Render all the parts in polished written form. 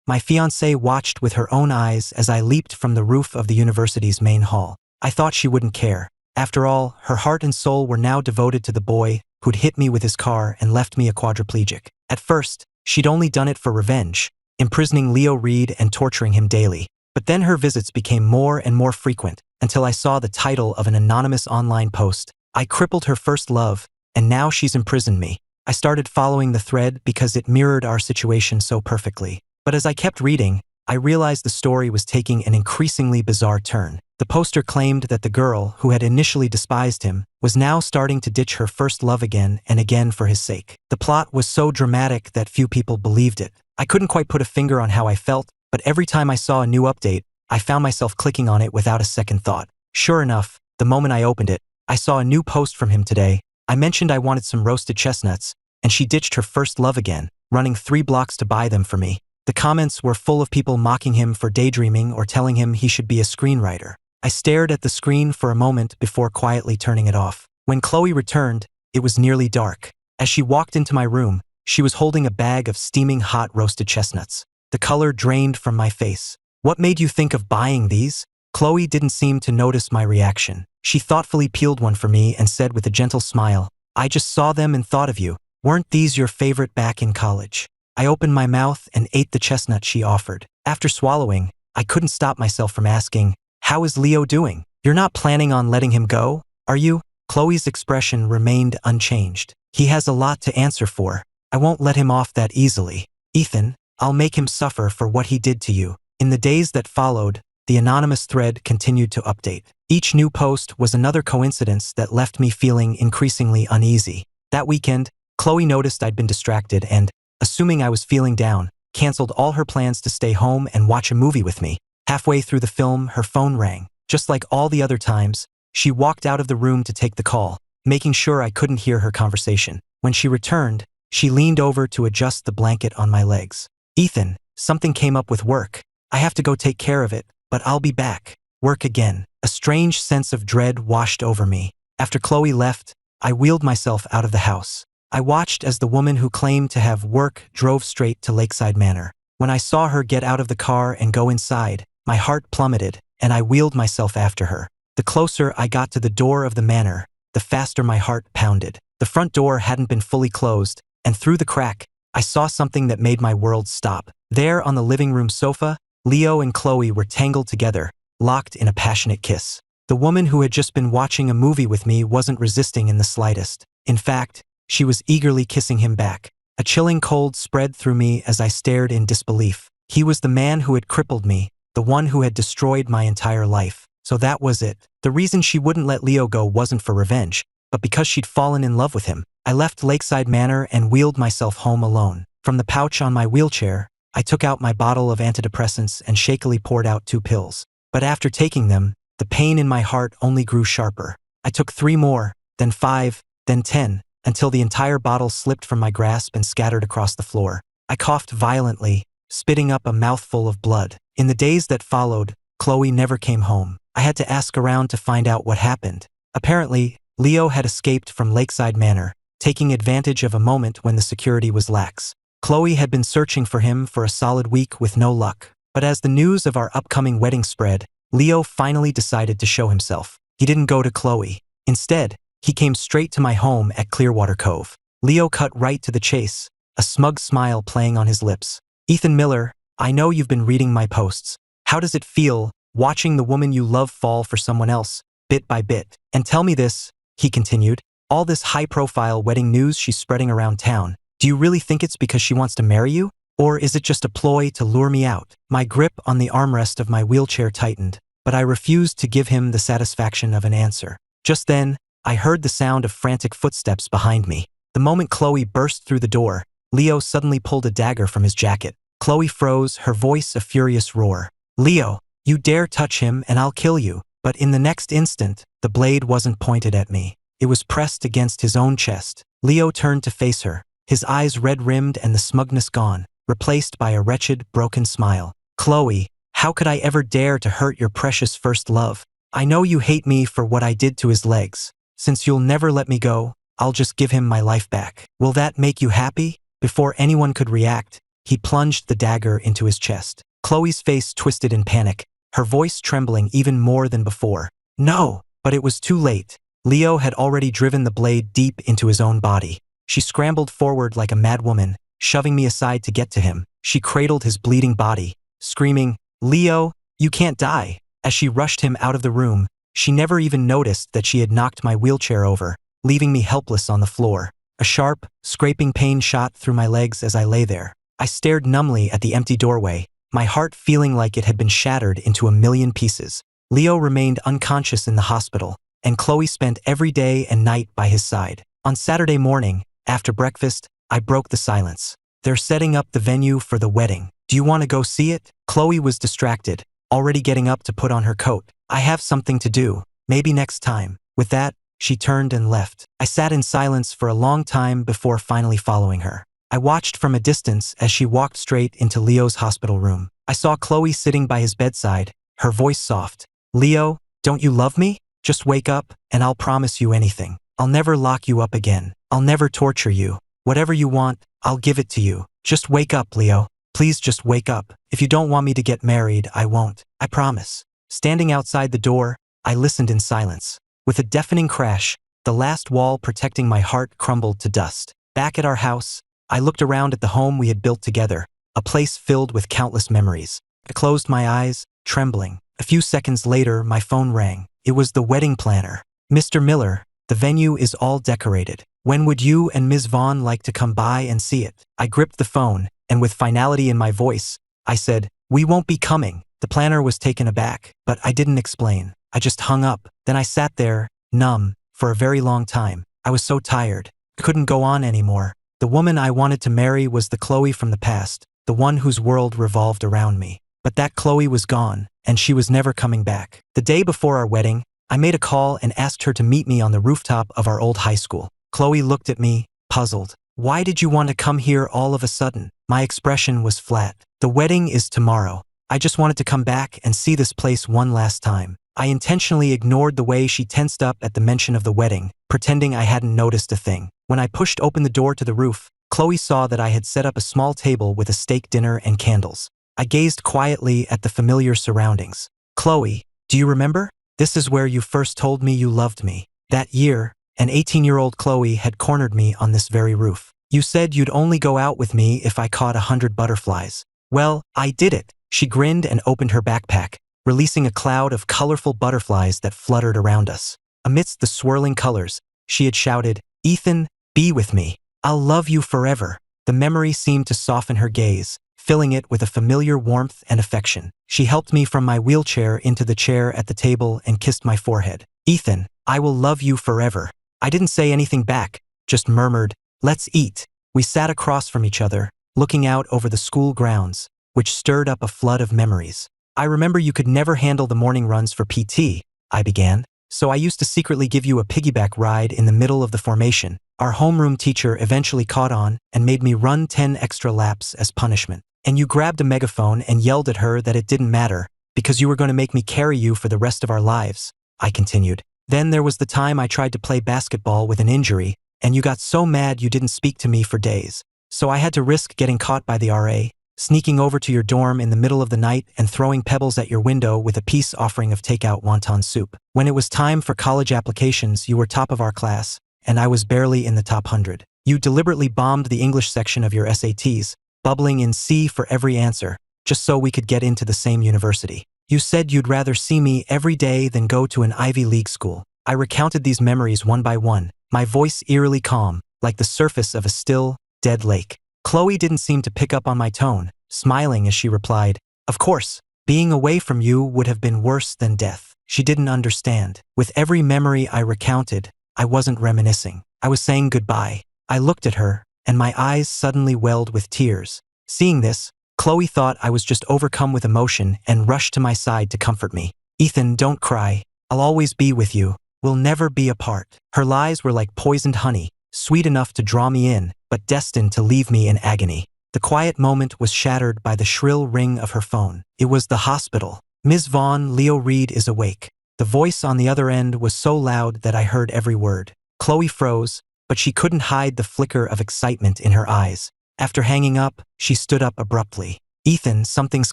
My fiancée watched with her own eyes as I leaped from the roof of the university's main hall. I thought she wouldn't care. After all, her heart and soul were now devoted to the boy who'd hit me with his car and left me a quadriplegic. At first, she'd only done it for revenge, imprisoning Leo Reed and torturing him daily. But then her visits became more and more frequent, until I saw the title of an anonymous online post. I crippled her first love, and now she's imprisoned me. I started following the thread because it mirrored our situation so perfectly. But as I kept reading, I realized the story was taking an increasingly bizarre turn. The poster claimed that the girl, who had initially despised him, was now starting to ditch her first love again and again for his sake. The plot was so dramatic that few people believed it. I couldn't quite put a finger on how I felt, but every time I saw a new update, I found myself clicking on it without a second thought. Sure enough, the moment I opened it, I saw a new post from him today. I mentioned I wanted some roasted chestnuts, and she ditched her first love again, running 3 blocks to buy them for me. The comments were full of people mocking him for daydreaming or telling him he should be a screenwriter. I stared at the screen for a moment before quietly turning it off. When Chloe returned, it was nearly dark. As she walked into my room, she was holding a bag of steaming hot roasted chestnuts. The color drained from my face. "What made you think of buying these?" Chloe didn't seem to notice my reaction. She thoughtfully peeled one for me and said with a gentle smile, "I just saw them and thought of you. Weren't these your favorite back in college?" I opened my mouth and ate the chestnut she offered. After swallowing, I couldn't stop myself from asking, "How is Leo doing? You're not planning on letting him go, are you?" Chloe's expression remained unchanged. "He has a lot to answer for. I won't let him off that easily. Ethan, I'll make him suffer for what he did to you." In the days that followed, the anonymous thread continued to update. Each new post was another coincidence that left me feeling increasingly uneasy. That weekend, Chloe noticed I'd been distracted and, assuming I was feeling down, canceled all her plans to stay home and watch a movie with me. Halfway through the film, her phone rang. Just like all the other times, she walked out of the room to take the call, making sure I couldn't hear her conversation. When she returned, she leaned over to adjust the blanket on my legs. "Ethan, something came up with work. I have to go take care of it, but I'll be back." Work again. A strange sense of dread washed over me. After Chloe left, I wheeled myself out of the house. I watched as the woman who claimed to have work drove straight to Lakeside Manor. When I saw her get out of the car and go inside, my heart plummeted, and I wheeled myself after her. The closer I got to the door of the manor, the faster my heart pounded. The front door hadn't been fully closed, and through the crack, I saw something that made my world stop. There on the living room sofa, Leo and Chloe were tangled together, locked in a passionate kiss. The woman who had just been watching a movie with me wasn't resisting in the slightest. In fact, she was eagerly kissing him back. A chilling cold spread through me as I stared in disbelief. He was the man who had crippled me, the one who had destroyed my entire life. So that was it. The reason she wouldn't let Leo go wasn't for revenge, but because she'd fallen in love with him. I left Lakeside Manor and wheeled myself home alone. From the pouch on my wheelchair, I took out my bottle of antidepressants and shakily poured out 2 pills. But after taking them, the pain in my heart only grew sharper. I took 3 more, then 5, then 10, until the entire bottle slipped from my grasp and scattered across the floor. I coughed violently, spitting up a mouthful of blood. In the days that followed, Chloe never came home. I had to ask around to find out what happened. Apparently, Leo had escaped from Lakeside Manor, taking advantage of a moment when the security was lax. Chloe had been searching for him for a solid week with no luck. But as the news of our upcoming wedding spread, Leo finally decided to show himself. He didn't go to Chloe. Instead, he came straight to my home at Clearwater Cove. Leo cut right to the chase, a smug smile playing on his lips. "Ethan Miller, I know you've been reading my posts. How does it feel, watching the woman you love fall for someone else, bit by bit? And tell me this," he continued, "all this high-profile wedding news she's spreading around town, do you really think it's because she wants to marry you? Or is it just a ploy to lure me out?" My grip on the armrest of my wheelchair tightened, but I refused to give him the satisfaction of an answer. Just then, I heard the sound of frantic footsteps behind me. The moment Chloe burst through the door, Leo suddenly pulled a dagger from his jacket. Chloe froze, her voice a furious roar. "Leo, you dare touch him and I'll kill you." But in the next instant, the blade wasn't pointed at me. It was pressed against his own chest. Leo turned to face her, his eyes red-rimmed and the smugness gone, replaced by a wretched, broken smile. "Chloe, how could I ever dare to hurt your precious first love? I know you hate me for what I did to his legs. Since you'll never let me go, I'll just give him my life back. Will that make you happy?" Before anyone could react, he plunged the dagger into his chest. Chloe's face twisted in panic, her voice trembling even more than before. No! But it was too late. Leo had already driven the blade deep into his own body. She scrambled forward like a madwoman, shoving me aside to get to him. She cradled his bleeding body, screaming, "Leo, you can't die!" As she rushed him out of the room, she never even noticed that she had knocked my wheelchair over, leaving me helpless on the floor. A sharp, scraping pain shot through my legs as I lay there. I stared numbly at the empty doorway, my heart feeling like it had been shattered into a million pieces. Leo remained unconscious in the hospital, and Chloe spent every day and night by his side. On Saturday morning, after breakfast, I broke the silence. "They're setting up the venue for the wedding. Do you want to go see it?" Chloe was distracted, already getting up to put on her coat. "I have something to do. Maybe next time." With that, she turned and left. I sat in silence for a long time before finally following her. I watched from a distance as she walked straight into Leo's hospital room. I saw Chloe sitting by his bedside, her voice soft. "Leo, don't you love me? Just wake up, and I'll promise you anything. I'll never lock you up again. I'll never torture you. Whatever you want, I'll give it to you. Just wake up, Leo. Please just wake up. If you don't want me to get married, I won't. I promise." Standing outside the door, I listened in silence. With a deafening crash, the last wall protecting my heart crumbled to dust. Back at our house, I looked around at the home we had built together, a place filled with countless memories. I closed my eyes, trembling. A few seconds later, my phone rang. It was the wedding planner. "Mr. Miller, the venue is all decorated. When would you and Ms. Vaughn like to come by and see it?" I gripped the phone, and with finality in my voice, I said, "We won't be coming." The planner was taken aback, but I didn't explain. I just hung up. Then I sat there, numb, for a very long time. I was so tired. I couldn't go on anymore. The woman I wanted to marry was the Chloe from the past, the one whose world revolved around me. But that Chloe was gone, and she was never coming back. The day before our wedding, I made a call and asked her to meet me on the rooftop of our old high school. Chloe looked at me, puzzled. "Why did you want to come here all of a sudden?" My expression was flat. "The wedding is tomorrow. I just wanted to come back and see this place one last time." I intentionally ignored the way she tensed up at the mention of the wedding, pretending I hadn't noticed a thing. When I pushed open the door to the roof, Chloe saw that I had set up a small table with a steak dinner and candles. I gazed quietly at the familiar surroundings. "Chloe, do you remember? This is where you first told me you loved me. That year, an 18-year-old Chloe had cornered me on this very roof. You said you'd only go out with me if I caught 100 butterflies. Well, I did it." She grinned and opened her backpack, releasing a cloud of colorful butterflies that fluttered around us. Amidst the swirling colors, she had shouted, "Ethan, be with me. I'll love you forever." The memory seemed to soften her gaze, filling it with a familiar warmth and affection. She helped me from my wheelchair into the chair at the table and kissed my forehead. "Ethan, I will love you forever." I didn't say anything back, just murmured, "Let's eat." We sat across from each other, looking out over the school grounds, which stirred up a flood of memories. "I remember you could never handle the morning runs for PT," I began. "So I used to secretly give you a piggyback ride in the middle of the formation. Our homeroom teacher eventually caught on and made me run 10 extra laps as punishment. And you grabbed a megaphone and yelled at her that it didn't matter, because you were going to make me carry you for the rest of our lives," I continued. "Then there was the time I tried to play basketball with an injury, and you got so mad you didn't speak to me for days. So I had to risk getting caught by the RA, sneaking over to your dorm in the middle of the night and throwing pebbles at your window with a peace offering of takeout wonton soup. When it was time for college applications, you were top of our class, and I was barely in the top 100. You deliberately bombed the English section of your SATs, bubbling in C for every answer, just so we could get into the same university. You said you'd rather see me every day than go to an Ivy League school." I recounted these memories one by one, my voice eerily calm, like the surface of a still, dead lake. Chloe didn't seem to pick up on my tone, smiling as she replied, "Of course, being away from you would have been worse than death." She didn't understand. With every memory I recounted, I wasn't reminiscing. I was saying goodbye. I looked at her, and my eyes suddenly welled with tears. Seeing this, Chloe thought I was just overcome with emotion and rushed to my side to comfort me. "Ethan, don't cry. I'll always be with you. We'll never be apart." Her lies were like poisoned honey, sweet enough to draw me in, but destined to leave me in agony. The quiet moment was shattered by the shrill ring of her phone. It was the hospital. "Ms. Vaughn, Leo Reed is awake." The voice on the other end was so loud that I heard every word. Chloe froze, but she couldn't hide the flicker of excitement in her eyes. After hanging up, she stood up abruptly. Ethan, something's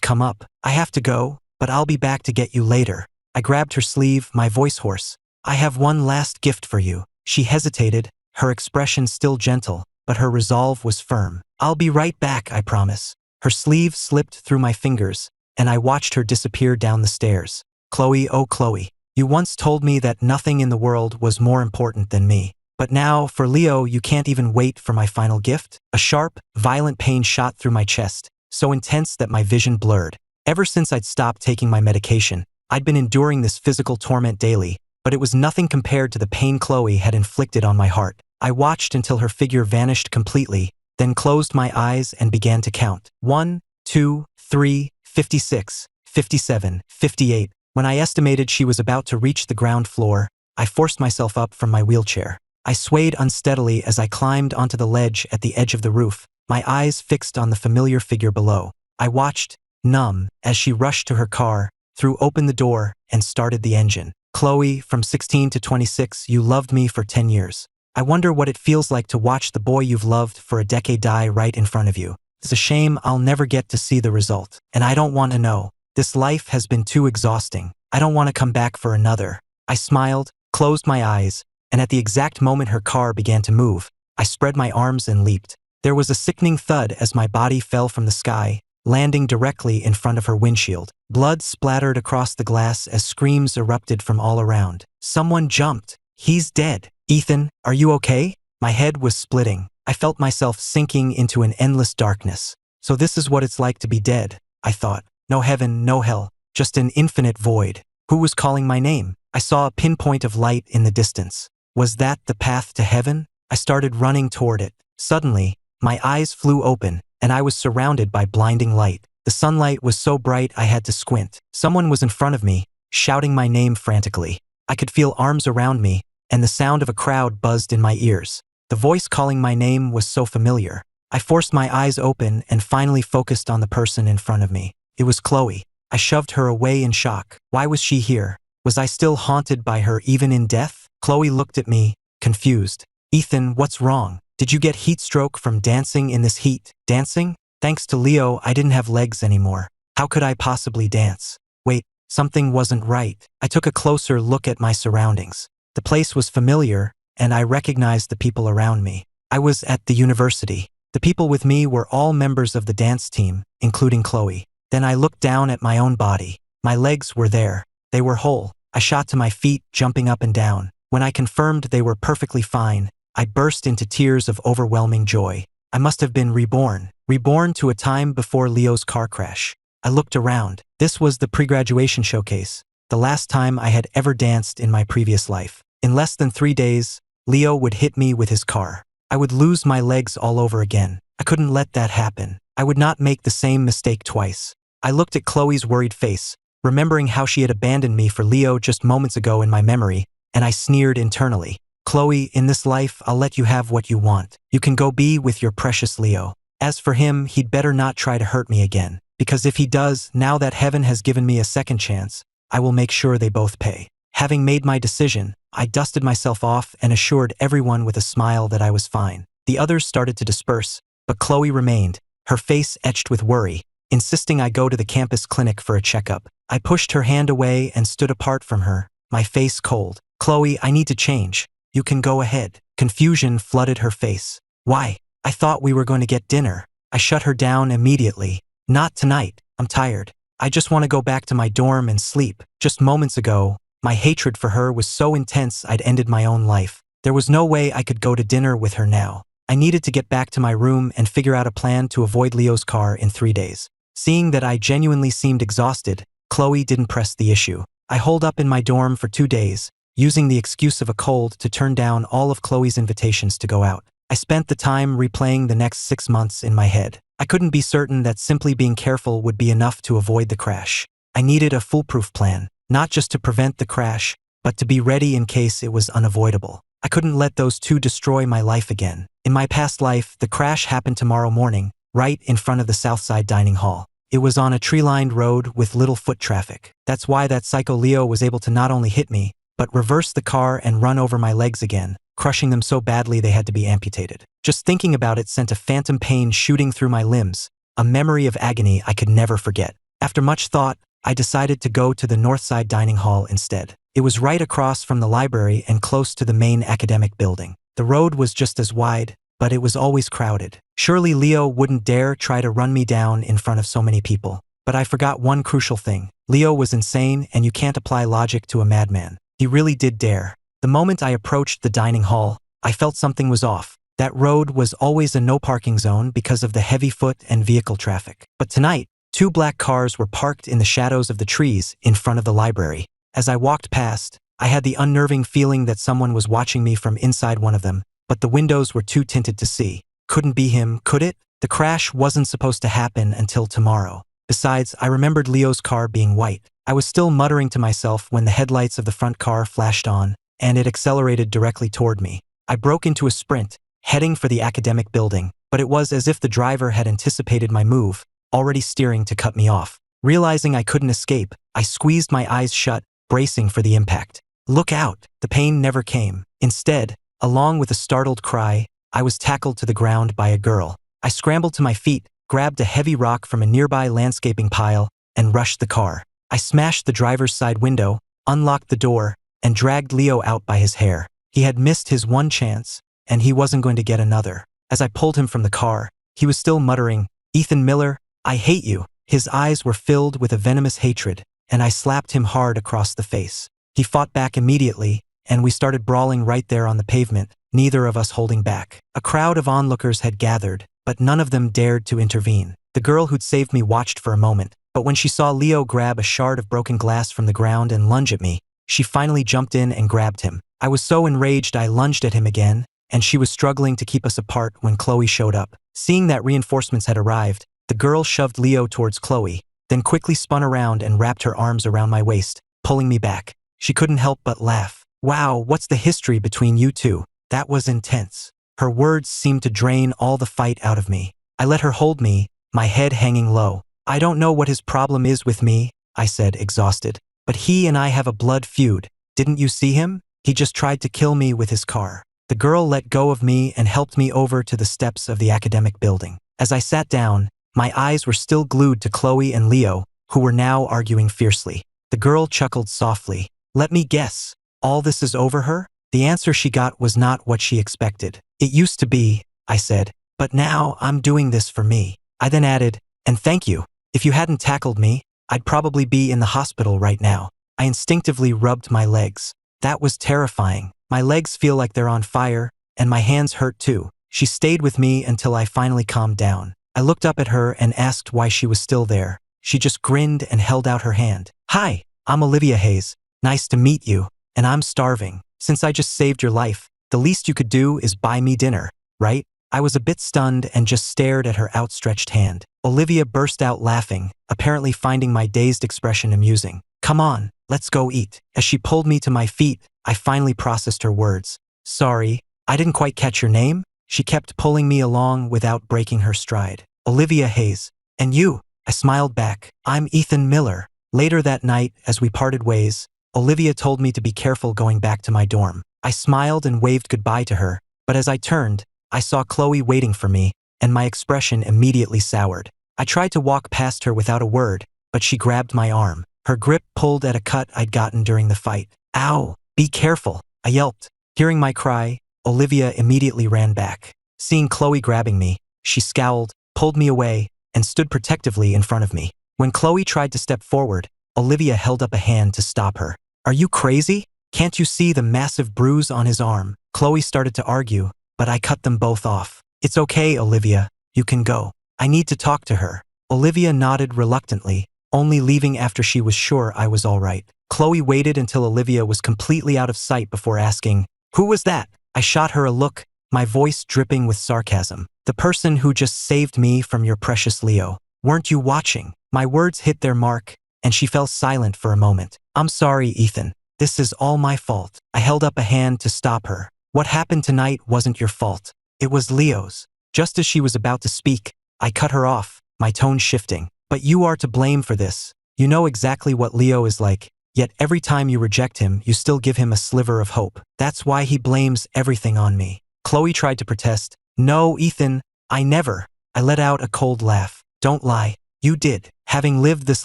come up. I have to go, but I'll be back to get you later. I grabbed her sleeve, my voice hoarse. I have one last gift for you. She hesitated, her expression still gentle, but her resolve was firm. I'll be right back, I promise. Her sleeve slipped through my fingers, and I watched her disappear down the stairs. Chloe, oh Chloe, you once told me that nothing in the world was more important than me. But now, for Leo, you can't even wait for my final gift? A sharp, violent pain shot through my chest, so intense that my vision blurred. Ever since I'd stopped taking my medication, I'd been enduring this physical torment daily, but it was nothing compared to the pain Chloe had inflicted on my heart. I watched until her figure vanished completely, then closed my eyes and began to count. 1, 2, 3, 56, 57, 58. When I estimated she was about to reach the ground floor, I forced myself up from my wheelchair. I swayed unsteadily as I climbed onto the ledge at the edge of the roof, my eyes fixed on the familiar figure below. I watched, numb, as she rushed to her car, threw open the door, and started the engine. Chloe, from 16 to 26, you loved me for 10 years. I wonder what it feels like to watch the boy you've loved for a decade die right in front of you. It's a shame I'll never get to see the result, and I don't want to know. This life has been too exhausting. I don't want to come back for another. I smiled, closed my eyes, and at the exact moment her car began to move, I spread my arms and leaped. There was a sickening thud as my body fell from the sky, landing directly in front of her windshield. Blood splattered across the glass as screams erupted from all around. Someone jumped. He's dead. Ethan, are you okay? My head was splitting. I felt myself sinking into an endless darkness. So this is what it's like to be dead, I thought. No heaven, no hell, just an infinite void. Who was calling my name? I saw a pinpoint of light in the distance. Was that the path to heaven? I started running toward it. Suddenly, my eyes flew open, and I was surrounded by blinding light. The sunlight was so bright I had to squint. Someone was in front of me, shouting my name frantically. I could feel arms around me, and the sound of a crowd buzzed in my ears. The voice calling my name was so familiar. I forced my eyes open and finally focused on the person in front of me. It was Chloe. I shoved her away in shock. Why was she here? Was I still haunted by her even in death? Chloe looked at me, confused. Ethan, what's wrong? Did you get heat stroke from dancing in this heat? Dancing? Thanks to Leo, I didn't have legs anymore. How could I possibly dance? Wait, something wasn't right. I took a closer look at my surroundings. The place was familiar, and I recognized the people around me. I was at the university. The people with me were all members of the dance team, including Chloe. Then I looked down at my own body. My legs were there. They were whole. I shot to my feet, jumping up and down. When I confirmed they were perfectly fine, I burst into tears of overwhelming joy. I must have been reborn to a time before Leo's car crash. I looked around. This was the pre-graduation showcase, the last time I had ever danced in my previous life. In less than 3 days, Leo would hit me with his car. I would lose my legs all over again. I couldn't let that happen. I would not make the same mistake twice. I looked at Chloe's worried face, remembering how she had abandoned me for Leo just moments ago in my memory, and I sneered internally. Chloe, in this life, I'll let you have what you want. You can go be with your precious Leo. As for him, he'd better not try to hurt me again, because if he does, now that heaven has given me a second chance, I will make sure they both pay. Having made my decision, I dusted myself off and assured everyone with a smile that I was fine. The others started to disperse, but Chloe remained, her face etched with worry, insisting I go to the campus clinic for a checkup. I pushed her hand away and stood apart from her, my face cold. Chloe, I need to change. You can go ahead. Confusion flooded her face. Why? I thought we were going to get dinner. I shut her down immediately. Not tonight. I'm tired. I just want to go back to my dorm and sleep. Just moments ago, my hatred for her was so intense I'd ended my own life. There was no way I could go to dinner with her now. I needed to get back to my room and figure out a plan to avoid Leo's car in 3 days. Seeing that I genuinely seemed exhausted, Chloe didn't press the issue. I holed up in my dorm for 2 days, using the excuse of a cold to turn down all of Chloe's invitations to go out. I spent the time replaying the next 6 months in my head. I couldn't be certain that simply being careful would be enough to avoid the crash. I needed a foolproof plan, not just to prevent the crash, but to be ready in case it was unavoidable. I couldn't let those two destroy my life again. In my past life, the crash happened tomorrow morning, right in front of the Southside Dining Hall. It was on a tree-lined road with little foot traffic. That's why that psycho Leo was able to not only hit me, but reverse the car and run over my legs again. crushing them so badly they had to be amputated. Just thinking about it sent a phantom pain shooting through my limbs, a memory of agony I could never forget. After much thought, I decided to go to the Northside Dining Hall instead. It was right across from the library and close to the main academic building. The road was just as wide, but it was always crowded. Surely Leo wouldn't dare try to run me down in front of so many people. But I forgot one crucial thing. Leo was insane, and you can't apply logic to a madman. He really did dare. The moment I approached the dining hall, I felt something was off. That road was always a no-parking zone because of the heavy foot and vehicle traffic. But tonight, 2 black cars were parked in the shadows of the trees in front of the library. As I walked past, I had the unnerving feeling that someone was watching me from inside one of them, but the windows were too tinted to see. Couldn't be him, could it? The crash wasn't supposed to happen until tomorrow. Besides, I remembered Leo's car being white. I was still muttering to myself when the headlights of the front car flashed on, and it accelerated directly toward me. I broke into a sprint, heading for the academic building, but it was as if the driver had anticipated my move, already steering to cut me off. Realizing I couldn't escape, I squeezed my eyes shut, bracing for the impact. Look out! The pain never came. Instead, along with a startled cry, I was tackled to the ground by a girl. I scrambled to my feet, grabbed a heavy rock from a nearby landscaping pile, and rushed the car. I smashed the driver's side window, unlocked the door, and dragged Leo out by his hair. He had missed his one chance, and he wasn't going to get another. As I pulled him from the car, he was still muttering, "Ethan Miller, I hate you." His eyes were filled with a venomous hatred, and I slapped him hard across the face. He fought back immediately, and we started brawling right there on the pavement, neither of us holding back. A crowd of onlookers had gathered, but none of them dared to intervene. The girl who'd saved me watched for a moment, but when she saw Leo grab a shard of broken glass from the ground and lunge at me, she finally jumped in and grabbed him. I was so enraged I lunged at him again, and she was struggling to keep us apart when Chloe showed up. Seeing that reinforcements had arrived, the girl shoved Leo towards Chloe, then quickly spun around and wrapped her arms around my waist, pulling me back. She couldn't help but laugh. "Wow, what's the history between you two? That was intense." Her words seemed to drain all the fight out of me. I let her hold me, my head hanging low. "I don't know what his problem is with me," I said, exhausted. "But he and I have a blood feud. Didn't you see him? He just tried to kill me with his car." The girl let go of me and helped me over to the steps of the academic building. As I sat down, my eyes were still glued to Chloe and Leo, who were now arguing fiercely. The girl chuckled softly. "Let me guess. All this is over her?" The answer she got was not what she expected. "It used to be," I said, "but now I'm doing this for me." I then added, "And thank you. If you hadn't tackled me, I'd probably be in the hospital right now." I instinctively rubbed my legs. That was terrifying. My legs feel like they're on fire, and my hands hurt too. She stayed with me until I finally calmed down. I looked up at her and asked why she was still there. She just grinned and held out her hand. "Hi, I'm Olivia Hayes. Nice to meet you, and I'm starving. Since I just saved your life, the least you could do is buy me dinner, right?" I was a bit stunned and just stared at her outstretched hand. Olivia burst out laughing, apparently finding my dazed expression amusing. "Come on, let's go eat." As she pulled me to my feet, I finally processed her words. "Sorry, I didn't quite catch your name?" She kept pulling me along without breaking her stride. "Olivia Hayes. And you?" I smiled back. "I'm Ethan Miller." Later that night, as we parted ways, Olivia told me to be careful going back to my dorm. I smiled and waved goodbye to her, but as I turned, I saw Chloe waiting for me, and my expression immediately soured. I tried to walk past her without a word, but she grabbed my arm. Her grip pulled at a cut I'd gotten during the fight. "Ow! Be careful!" I yelped. Hearing my cry, Olivia immediately ran back. Seeing Chloe grabbing me, she scowled, pulled me away, and stood protectively in front of me. When Chloe tried to step forward, Olivia held up a hand to stop her. "Are you crazy? Can't you see the massive bruise on his arm?" Chloe started to argue, but I cut them both off. "It's okay, Olivia. You can go. I need to talk to her." Olivia nodded reluctantly, only leaving after she was sure I was all right. Chloe waited until Olivia was completely out of sight before asking, "Who was that?" I shot her a look, my voice dripping with sarcasm. "The person who just saved me from your precious Leo. Weren't you watching?" My words hit their mark, and she fell silent for a moment. "I'm sorry, Ethan. This is all my fault." I held up a hand to stop her. "What happened tonight wasn't your fault. It was Leo's." Just as she was about to speak, I cut her off, my tone shifting. "But you are to blame for this. You know exactly what Leo is like. Yet every time you reject him, you still give him a sliver of hope. That's why he blames everything on me. Chloe tried to protest. No, Ethan, I never. I let out a cold laugh. Don't lie. You did. Having lived this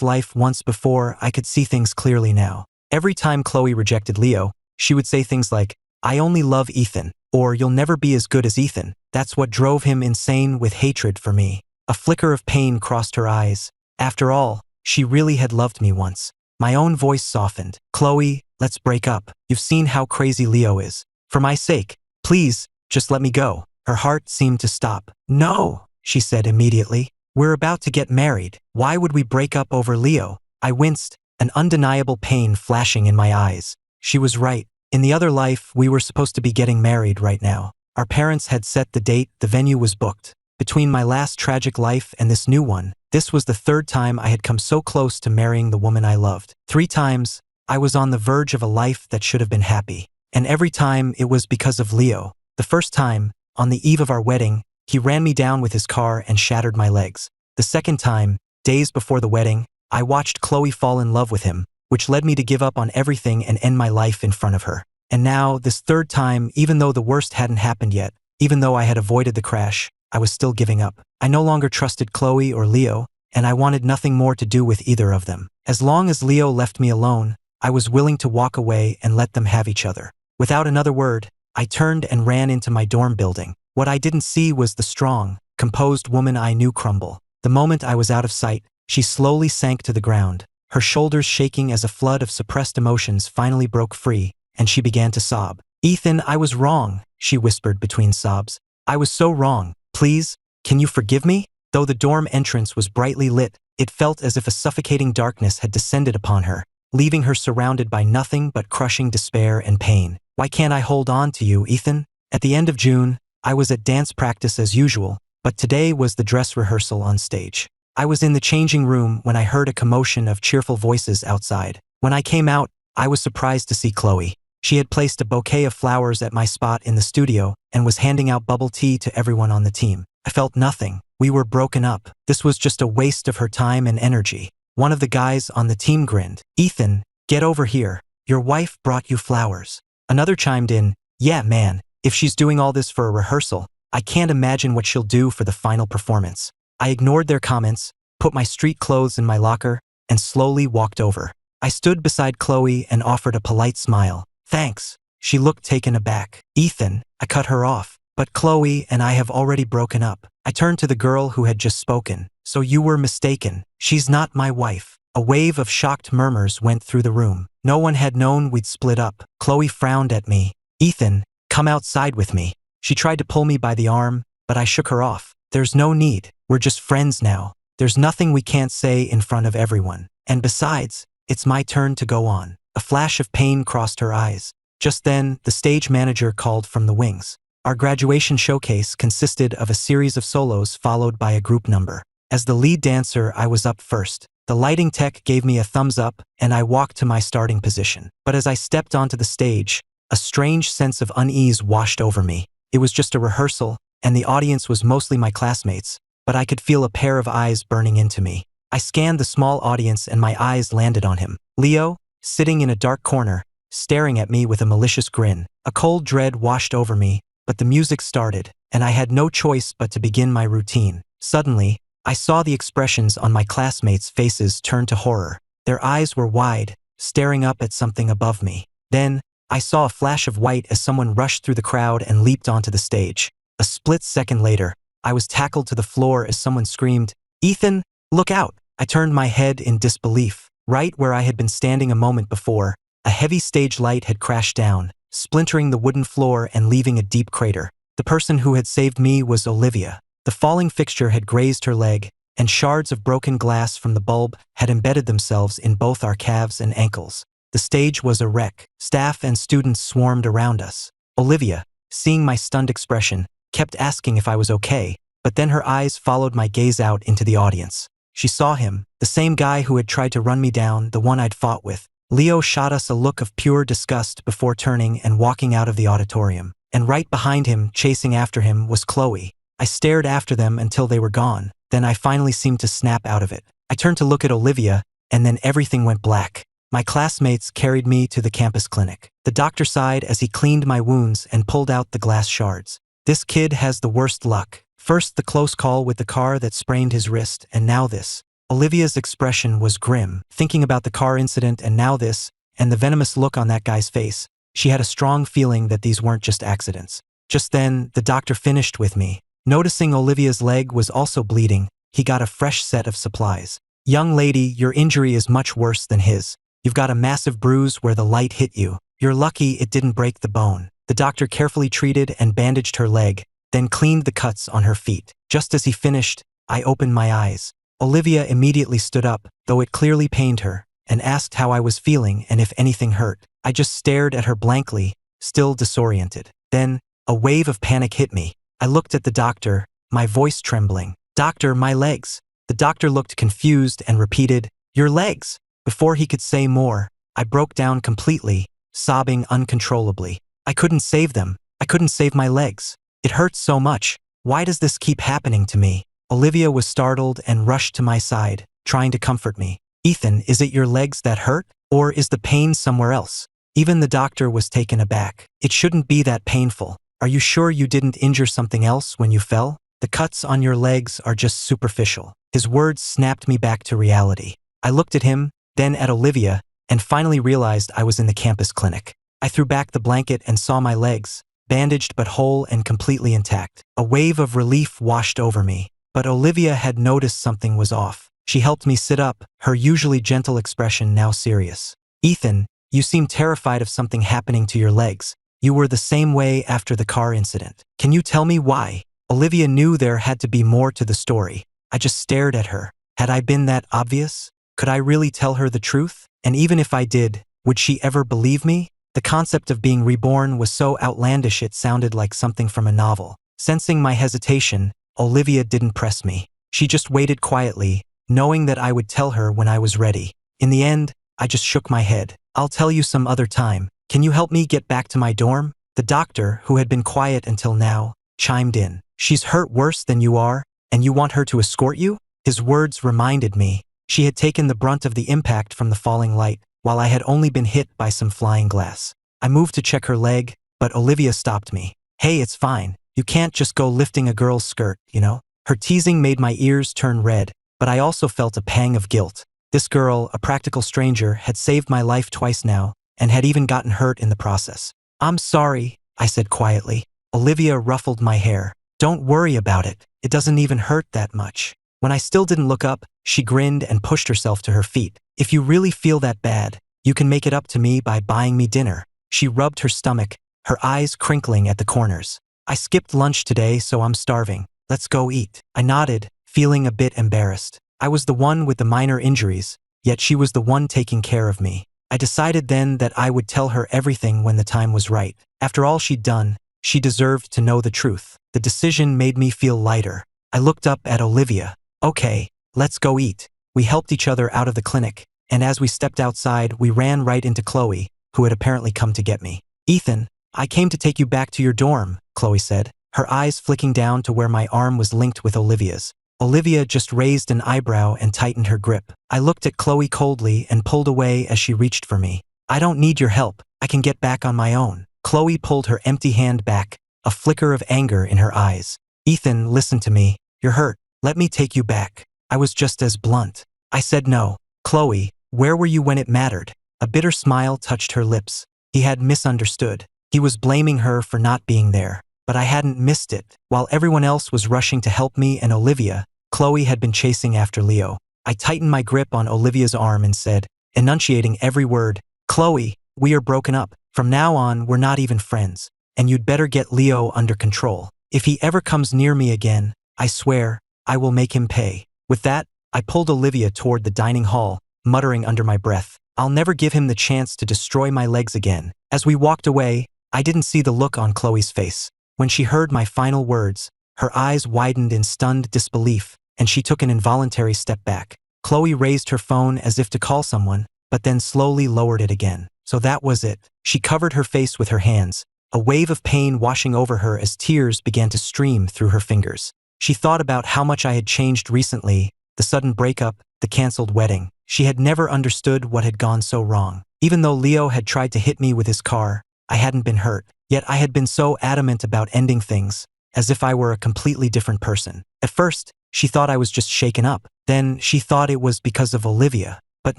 life once before, I could see things clearly now. Every time Chloe rejected Leo, she would say things like, I only love Ethan, or you'll never be as good as Ethan. That's what drove him insane with hatred for me. A flicker of pain crossed her eyes. After all, she really had loved me once. My own voice softened. Chloe, let's break up. You've seen how crazy Leo is. For my sake, please, just let me go. Her heart seemed to stop. No, she said immediately. We're about to get married. Why would we break up over Leo? I winced, an undeniable pain flashing in my eyes. She was right. In the other life, we were supposed to be getting married right now. Our parents had set the date, the venue was booked. Between my last tragic life and this new one, this was the third time I had come so close to marrying the woman I loved. 3 times, I was on the verge of a life that should have been happy. And every time, it was because of Leo. The first time, on the eve of our wedding, he ran me down with his car and shattered my legs. The second time, days before the wedding, I watched Chloe fall in love with him, which led me to give up on everything and end my life in front of her. And now, this third time, even though the worst hadn't happened yet, even though I had avoided the crash, I was still giving up. I no longer trusted Chloe or Leo, and I wanted nothing more to do with either of them. As long as Leo left me alone, I was willing to walk away and let them have each other. Without another word, I turned and ran into my dorm building. What I didn't see was the strong, composed woman I knew crumble. The moment I was out of sight, she slowly sank to the ground, her shoulders shaking as a flood of suppressed emotions finally broke free, and she began to sob. Ethan, I was wrong, she whispered between sobs. I was so wrong. Please, can you forgive me? Though the dorm entrance was brightly lit, it felt as if a suffocating darkness had descended upon her, leaving her surrounded by nothing but crushing despair and pain. Why can't I hold on to you, Ethan? At the end of June, I was at dance practice as usual, but today was the dress rehearsal on stage. I was in the changing room when I heard a commotion of cheerful voices outside. When I came out, I was surprised to see Chloe. She had placed a bouquet of flowers at my spot in the studio and was handing out bubble tea to everyone on the team. I felt nothing. We were broken up. This was just a waste of her time and energy. One of the guys on the team grinned. Ethan, get over here. Your wife brought you flowers. Another chimed in, yeah man, if she's doing all this for a rehearsal, I can't imagine what she'll do for the final performance. I ignored their comments, put my street clothes in my locker, and slowly walked over. I stood beside Chloe and offered a polite smile. Thanks. She looked taken aback. Ethan, I cut her off. But Chloe and I have already broken up. I turned to the girl who had just spoken. So you were mistaken. She's not my wife. A wave of shocked murmurs went through the room. No one had known we'd split up. Chloe frowned at me. Ethan, come outside with me. She tried to pull me by the arm, but I shook her off. There's no need. We're just friends now. There's nothing we can't say in front of everyone. And besides, it's my turn to go on. A flash of pain crossed her eyes. Just then, the stage manager called from the wings. Our graduation showcase consisted of a series of solos followed by a group number. As the lead dancer, I was up first. The lighting tech gave me a thumbs up, and I walked to my starting position. But as I stepped onto the stage, a strange sense of unease washed over me. It was just a rehearsal, and the audience was mostly my classmates, but I could feel a pair of eyes burning into me. I scanned the small audience and my eyes landed on him. Leo, sitting in a dark corner, staring at me with a malicious grin. A cold dread washed over me, but the music started, and I had no choice but to begin my routine. Suddenly, I saw the expressions on my classmates' faces turn to horror. Their eyes were wide, staring up at something above me. Then, I saw a flash of white as someone rushed through the crowd and leaped onto the stage. A split second later, I was tackled to the floor as someone screamed, Ethan, look out! I turned my head in disbelief. Right where I had been standing a moment before, a heavy stage light had crashed down, splintering the wooden floor and leaving a deep crater. The person who had saved me was Olivia. The falling fixture had grazed her leg, and shards of broken glass from the bulb had embedded themselves in both our calves and ankles. The stage was a wreck. Staff and students swarmed around us. Olivia, seeing my stunned expression, kept asking if I was okay, but then her eyes followed my gaze out into the audience. She saw him, the same guy who had tried to run me down, the one I'd fought with. Leo shot us a look of pure disgust before turning and walking out of the auditorium. And right behind him, chasing after him, was Chloe. I stared after them until they were gone. Then I finally seemed to snap out of it. I turned to look at Olivia, and then everything went black. My classmates carried me to the campus clinic. The doctor sighed as he cleaned my wounds and pulled out the glass shards. This kid has the worst luck. First the close call with the car that sprained his wrist, and now this. Olivia's expression was grim, thinking about the car incident and now this, and the venomous look on that guy's face. She had a strong feeling that these weren't just accidents. Just then, the doctor finished with me. Noticing Olivia's leg was also bleeding, he got a fresh set of supplies. Young lady, your injury is much worse than his. You've got a massive bruise where the light hit you. You're lucky it didn't break the bone. The doctor carefully treated and bandaged her leg, then cleaned the cuts on her feet. Just as he finished, I opened my eyes. Olivia immediately stood up, though it clearly pained her, and asked how I was feeling and if anything hurt. I just stared at her blankly, still disoriented. Then, a wave of panic hit me. I looked at the doctor, my voice trembling. "Doctor, my legs." The doctor looked confused and repeated, "Your legs." Before he could say more, I broke down completely, sobbing uncontrollably. I couldn't save them. I couldn't save my legs. It hurts so much. Why does this keep happening to me? Olivia was startled and rushed to my side, trying to comfort me. "Ethan, is it your legs that hurt? Or is the pain somewhere else?" Even the doctor was taken aback. "It shouldn't be that painful. Are you sure you didn't injure something else when you fell? The cuts on your legs are just superficial." His words snapped me back to reality. I looked at him, then at Olivia, and finally realized I was in the campus clinic. I threw back the blanket and saw my legs, bandaged but whole and completely intact. A wave of relief washed over me, but Olivia had noticed something was off. She helped me sit up, her usually gentle expression now serious. "Ethan, you seem terrified of something happening to your legs. You were the same way after the car incident. Can you tell me why?" Olivia knew there had to be more to the story. I just stared at her. Had I been that obvious? Could I really tell her the truth? And even if I did, would she ever believe me? The concept of being reborn was so outlandish it sounded like something from a novel. Sensing my hesitation, Olivia didn't press me. She just waited quietly, knowing that I would tell her when I was ready. In the end, I just shook my head. "I'll tell you some other time. Can you help me get back to my dorm?" The doctor, who had been quiet until now, chimed in. "She's hurt worse than you are, and you want her to escort you?" His words reminded me. She had taken the brunt of the impact from the falling light, while I had only been hit by some flying glass. I moved to check her leg, but Olivia stopped me. "Hey, it's fine. You can't just go lifting a girl's skirt, you know?" Her teasing made my ears turn red, but I also felt a pang of guilt. This girl, a practical stranger, had saved my life twice now, and had even gotten hurt in the process. "I'm sorry," I said quietly. Olivia ruffled my hair. "Don't worry about it. It doesn't even hurt that much." When I still didn't look up, she grinned and pushed herself to her feet. "If you really feel that bad, you can make it up to me by buying me dinner." She rubbed her stomach, her eyes crinkling at the corners. "I skipped lunch today, so I'm starving. Let's go eat." I nodded, feeling a bit embarrassed. I was the one with the minor injuries, yet she was the one taking care of me. I decided then that I would tell her everything when the time was right. After all she'd done, she deserved to know the truth. The decision made me feel lighter. I looked up at Olivia. "Okay, let's go eat." We helped each other out of the clinic, and as we stepped outside, we ran right into Chloe, who had apparently come to get me. "Ethan, I came to take you back to your dorm," Chloe said, her eyes flicking down to where my arm was linked with Olivia's. Olivia just raised an eyebrow and tightened her grip. I looked at Chloe coldly and pulled away as she reached for me. "I don't need your help. I can get back on my own." Chloe pulled her empty hand back, a flicker of anger in her eyes. "Ethan, listen to me. You're hurt. Let me take you back." I was just as blunt. I said no. "Chloe, where were you when it mattered?" A bitter smile touched her lips. He had misunderstood. He was blaming her for not being there. But I hadn't missed it. While everyone else was rushing to help me and Olivia, Chloe had been chasing after Leo. I tightened my grip on Olivia's arm and said, enunciating every word, "Chloe, we are broken up. From now on, we're not even friends. And you'd better get Leo under control. If he ever comes near me again, I swear, I will make him pay." With that, I pulled Olivia toward the dining hall, muttering under my breath, "I'll never give him the chance to destroy my legs again." As we walked away, I didn't see the look on Chloe's face. When she heard my final words, her eyes widened in stunned disbelief, and she took an involuntary step back. Chloe raised her phone as if to call someone, but then slowly lowered it again. So that was it. She covered her face with her hands, a wave of pain washing over her as tears began to stream through her fingers. She thought about how much I had changed recently, the sudden breakup, the canceled wedding. She had never understood what had gone so wrong. Even though Leo had tried to hit me with his car, I hadn't been hurt. Yet I had been so adamant about ending things, as if I were a completely different person. At first, she thought I was just shaken up. Then she thought it was because of Olivia. But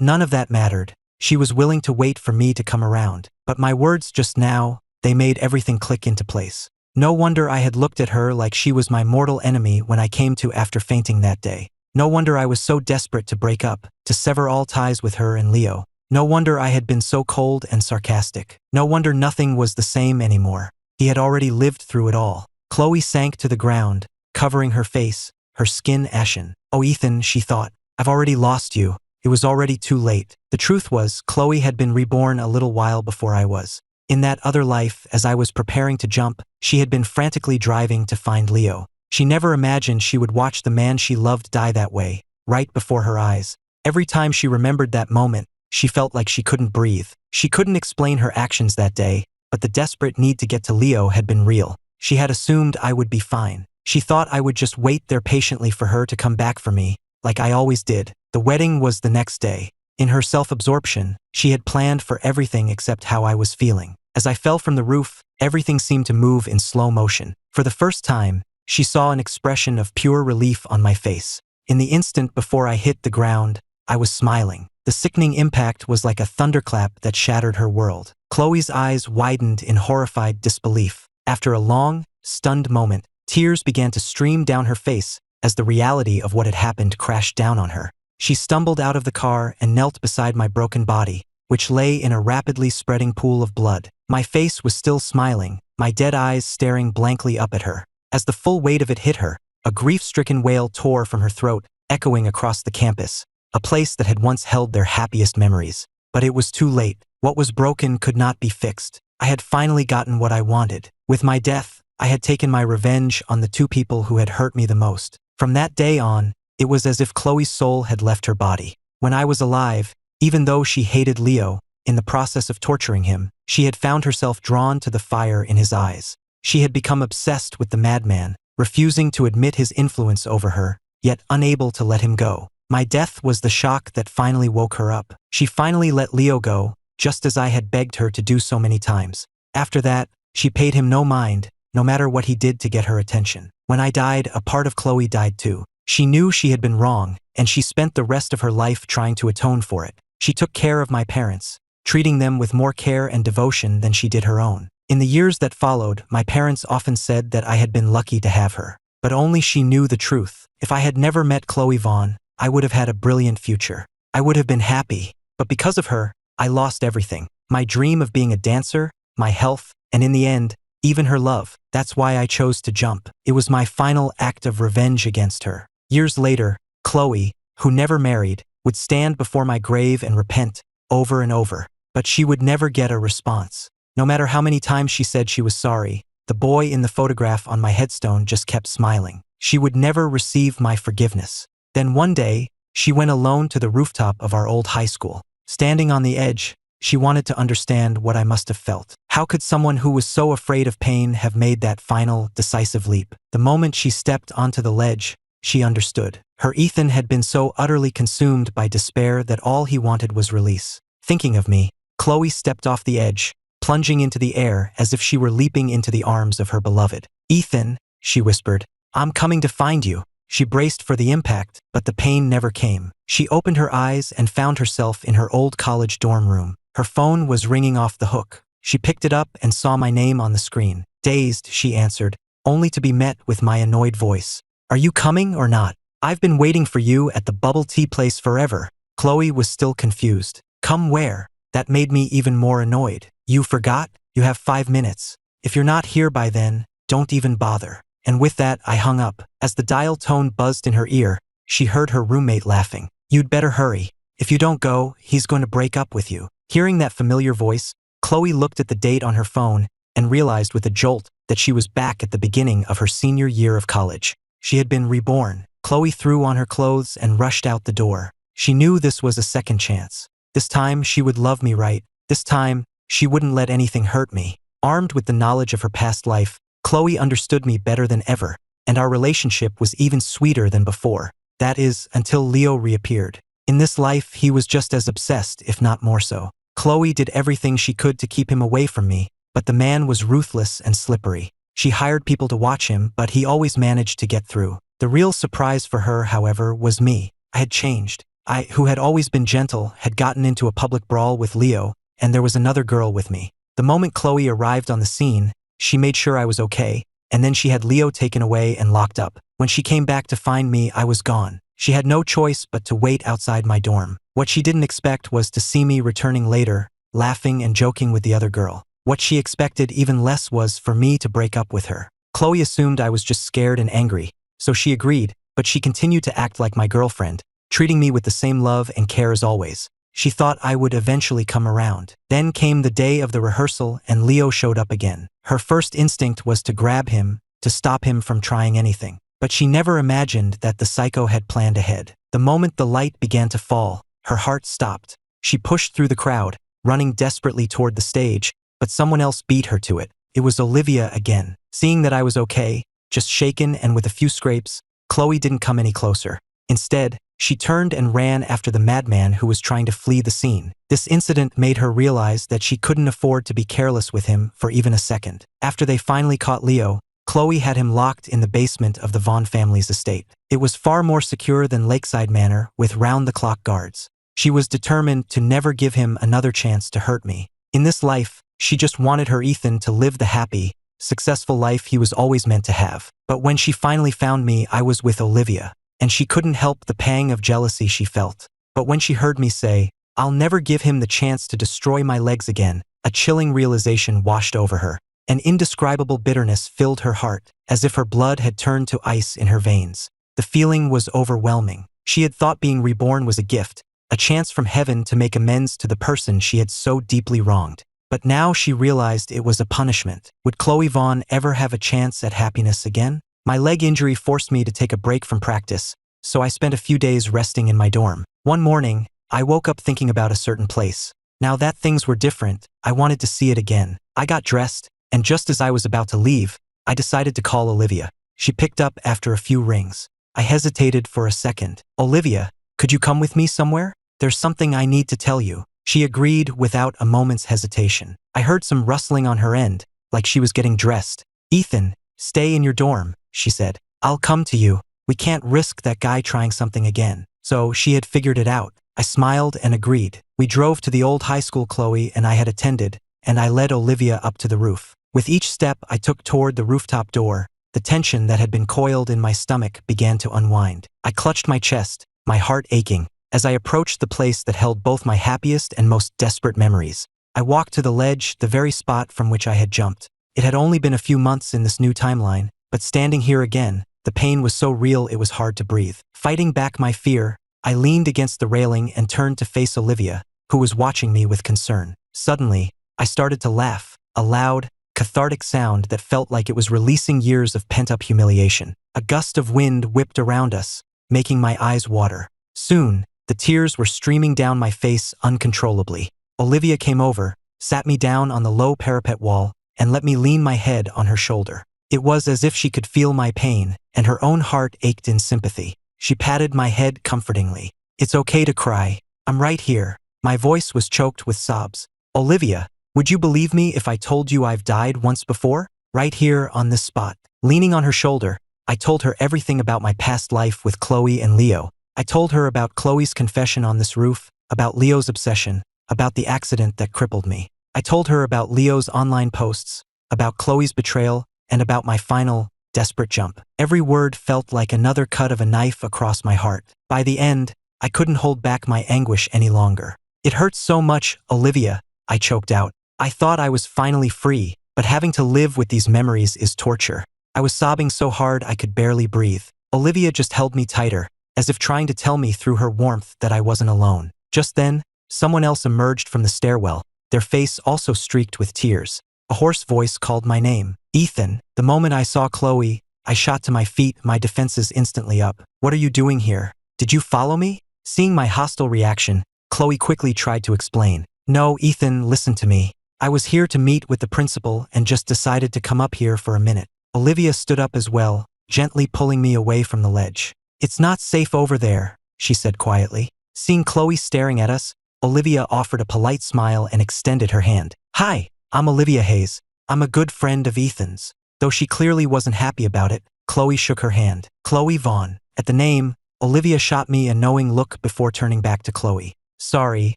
none of that mattered. She was willing to wait for me to come around. But my words just now, they made everything click into place. No wonder I had looked at her like she was my mortal enemy when I came to after fainting that day. No wonder I was so desperate to break up, to sever all ties with her and Leo. No wonder I had been so cold and sarcastic. No wonder nothing was the same anymore. He had already lived through it all. Chloe sank to the ground, covering her face, her skin ashen. "Oh, Ethan," she thought, "I've already lost you." It was already too late. The truth was, Chloe had been reborn a little while before I was. In that other life, as I was preparing to jump, she had been frantically driving to find Leo. She never imagined she would watch the man she loved die that way, right before her eyes. Every time she remembered that moment, she felt like she couldn't breathe. She couldn't explain her actions that day, but the desperate need to get to Leo had been real. She had assumed I would be fine. She thought I would just wait there patiently for her to come back for me, like I always did. The wedding was the next day. In her self-absorption, she had planned for everything except how I was feeling. As I fell from the roof, everything seemed to move in slow motion. For the first time, she saw an expression of pure relief on my face. In the instant before I hit the ground, I was smiling. The sickening impact was like a thunderclap that shattered her world. Chloe's eyes widened in horrified disbelief. After a long, stunned moment, tears began to stream down her face as the reality of what had happened crashed down on her. She stumbled out of the car and knelt beside my broken body, which lay in a rapidly spreading pool of blood. My face was still smiling, my dead eyes staring blankly up at her. As the full weight of it hit her, a grief-stricken wail tore from her throat, echoing across the campus, a place that had once held their happiest memories. But it was too late. What was broken could not be fixed. I had finally gotten what I wanted. With my death, I had taken my revenge on the two people who had hurt me the most. From that day on, it was as if Chloe's soul had left her body. When I was alive, even though she hated Leo, in the process of torturing him, she had found herself drawn to the fire in his eyes. She had become obsessed with the madman, refusing to admit his influence over her, yet unable to let him go. My death was the shock that finally woke her up. She finally let Leo go, just as I had begged her to do so many times. After that, she paid him no mind, no matter what he did to get her attention. When I died, a part of Chloe died too. She knew she had been wrong, and she spent the rest of her life trying to atone for it. She took care of my parents, treating them with more care and devotion than she did her own. In the years that followed, my parents often said that I had been lucky to have her. But only she knew the truth. If I had never met Chloe Vaughn, I would have had a brilliant future. I would have been happy. But because of her, I lost everything. My dream of being a dancer, my health, and in the end, even her love. That's why I chose to jump. It was my final act of revenge against her. Years later, Chloe, who never married, would stand before my grave and repent, over and over. But she would never get a response. No matter how many times she said she was sorry, the boy in the photograph on my headstone just kept smiling. She would never receive my forgiveness. Then one day, she went alone to the rooftop of our old high school. Standing on the edge, she wanted to understand what I must have felt. How could someone who was so afraid of pain have made that final, decisive leap? The moment she stepped onto the ledge, she understood. Her Ethan had been so utterly consumed by despair that all he wanted was release. Thinking of me, Chloe stepped off the edge, plunging into the air as if she were leaping into the arms of her beloved. "Ethan," she whispered, "I'm coming to find you." She braced for the impact, but the pain never came. She opened her eyes and found herself in her old college dorm room. Her phone was ringing off the hook. She picked it up and saw my name on the screen. Dazed, she answered, only to be met with my annoyed voice. "Are you coming or not? I've been waiting for you at the bubble tea place forever." Chloe was still confused. "Come where?" That made me even more annoyed. "You forgot? You have 5 minutes. If you're not here by then, don't even bother." And with that, I hung up. As the dial tone buzzed in her ear, she heard her roommate laughing. "You'd better hurry. If you don't go, he's going to break up with you." Hearing that familiar voice, Chloe looked at the date on her phone and realized with a jolt that she was back at the beginning of her senior year of college. She had been reborn. Chloe threw on her clothes and rushed out the door. She knew this was a second chance. This time, she would love me right. This time, she wouldn't let anything hurt me. Armed with the knowledge of her past life, Chloe understood me better than ever, and our relationship was even sweeter than before. That is, until Leo reappeared. In this life, he was just as obsessed, if not more so. Chloe did everything she could to keep him away from me, but the man was ruthless and slippery. She hired people to watch him, but he always managed to get through. The real surprise for her, however, was me. I had changed. I, who had always been gentle, had gotten into a public brawl with Leo, and there was another girl with me. The moment Chloe arrived on the scene, she made sure I was okay, and then she had Leo taken away and locked up. When she came back to find me, I was gone. She had no choice but to wait outside my dorm. What she didn't expect was to see me returning later, laughing and joking with the other girl. What she expected even less was for me to break up with her. Chloe assumed I was just scared and angry, so she agreed, but she continued to act like my girlfriend, treating me with the same love and care as always. She thought I would eventually come around. Then came the day of the rehearsal and Leo showed up again. Her first instinct was to grab him, to stop him from trying anything. But she never imagined that the psycho had planned ahead. The moment the light began to fall, her heart stopped. She pushed through the crowd, running desperately toward the stage, but someone else beat her to it. It was Olivia again. Seeing that I was okay, just shaken and with a few scrapes, Chloe didn't come any closer. Instead, she turned and ran after the madman who was trying to flee the scene. This incident made her realize that she couldn't afford to be careless with him for even a second. After they finally caught Leo, Chloe had him locked in the basement of the Vaughn family's estate. It was far more secure than Lakeside Manor, with round-the-clock guards. She was determined to never give him another chance to hurt me. In this life, she just wanted her Ethan to live the happy, successful life he was always meant to have. But when she finally found me, I was with Olivia, and she couldn't help the pang of jealousy she felt. But when she heard me say, "I'll never give him the chance to destroy my legs again," a chilling realization washed over her. An indescribable bitterness filled her heart, as if her blood had turned to ice in her veins. The feeling was overwhelming. She had thought being reborn was a gift, a chance from heaven to make amends to the person she had so deeply wronged. But now she realized it was a punishment. Would Chloe Vaughn ever have a chance at happiness again? My leg injury forced me to take a break from practice, so I spent a few days resting in my dorm. One morning, I woke up thinking about a certain place. Now that things were different, I wanted to see it again. I got dressed, and just as I was about to leave, I decided to call Olivia. She picked up after a few rings. I hesitated for a second. "Olivia, could you come with me somewhere? There's something I need to tell you." She agreed without a moment's hesitation. I heard some rustling on her end, like she was getting dressed. "Ethan, stay in your dorm," she said. "I'll come to you. We can't risk that guy trying something again." So she had figured it out. I smiled and agreed. We drove to the old high school Chloe and I had attended, and I led Olivia up to the roof. With each step I took toward the rooftop door, the tension that had been coiled in my stomach began to unwind. I clutched my chest, my heart aching, as I approached the place that held both my happiest and most desperate memories. I walked to the ledge, the very spot from which I had jumped. It had only been a few months in this new timeline, but standing here again, the pain was so real it was hard to breathe. Fighting back my fear, I leaned against the railing and turned to face Olivia, who was watching me with concern. Suddenly, I started to laugh, a loud, cathartic sound that felt like it was releasing years of pent-up humiliation. A gust of wind whipped around us, making my eyes water. Soon, the tears were streaming down my face uncontrollably. Olivia came over, sat me down on the low parapet wall, and let me lean my head on her shoulder. It was as if she could feel my pain, and her own heart ached in sympathy. She patted my head comfortingly. "It's okay to cry. I'm right here." My voice was choked with sobs. "Olivia, would you believe me if I told you I've died once before? Right here on this spot." Leaning on her shoulder, I told her everything about my past life with Chloe and Leo. I told her about Chloe's confession on this roof, about Leo's obsession, about the accident that crippled me. I told her about Leo's online posts, about Chloe's betrayal, and about my final, desperate jump. Every word felt like another cut of a knife across my heart. By the end, I couldn't hold back my anguish any longer. "It hurts so much, Olivia," I choked out. I thought I was finally free, but having to live with these memories is torture. I was sobbing so hard I could barely breathe. Olivia just held me tighter, as if trying to tell me through her warmth that I wasn't alone. Just then, someone else emerged from the stairwell, their face also streaked with tears. A hoarse voice called my name. "Ethan." The moment I saw Chloe, I shot to my feet, my defenses instantly up. "What are you doing here? Did you follow me?" Seeing my hostile reaction, Chloe quickly tried to explain. "No, Ethan, listen to me. I was here to meet with the principal and just decided to come up here for a minute." Olivia stood up as well, gently pulling me away from the ledge. "It's not safe over there," she said quietly. Seeing Chloe staring at us, Olivia offered a polite smile and extended her hand. Hi, I'm Olivia Hayes. I'm a good friend of Ethan's. Though she clearly wasn't happy about it, Chloe shook her hand. Chloe Vaughn. At the name, Olivia shot me a knowing look before turning back to Chloe. Sorry,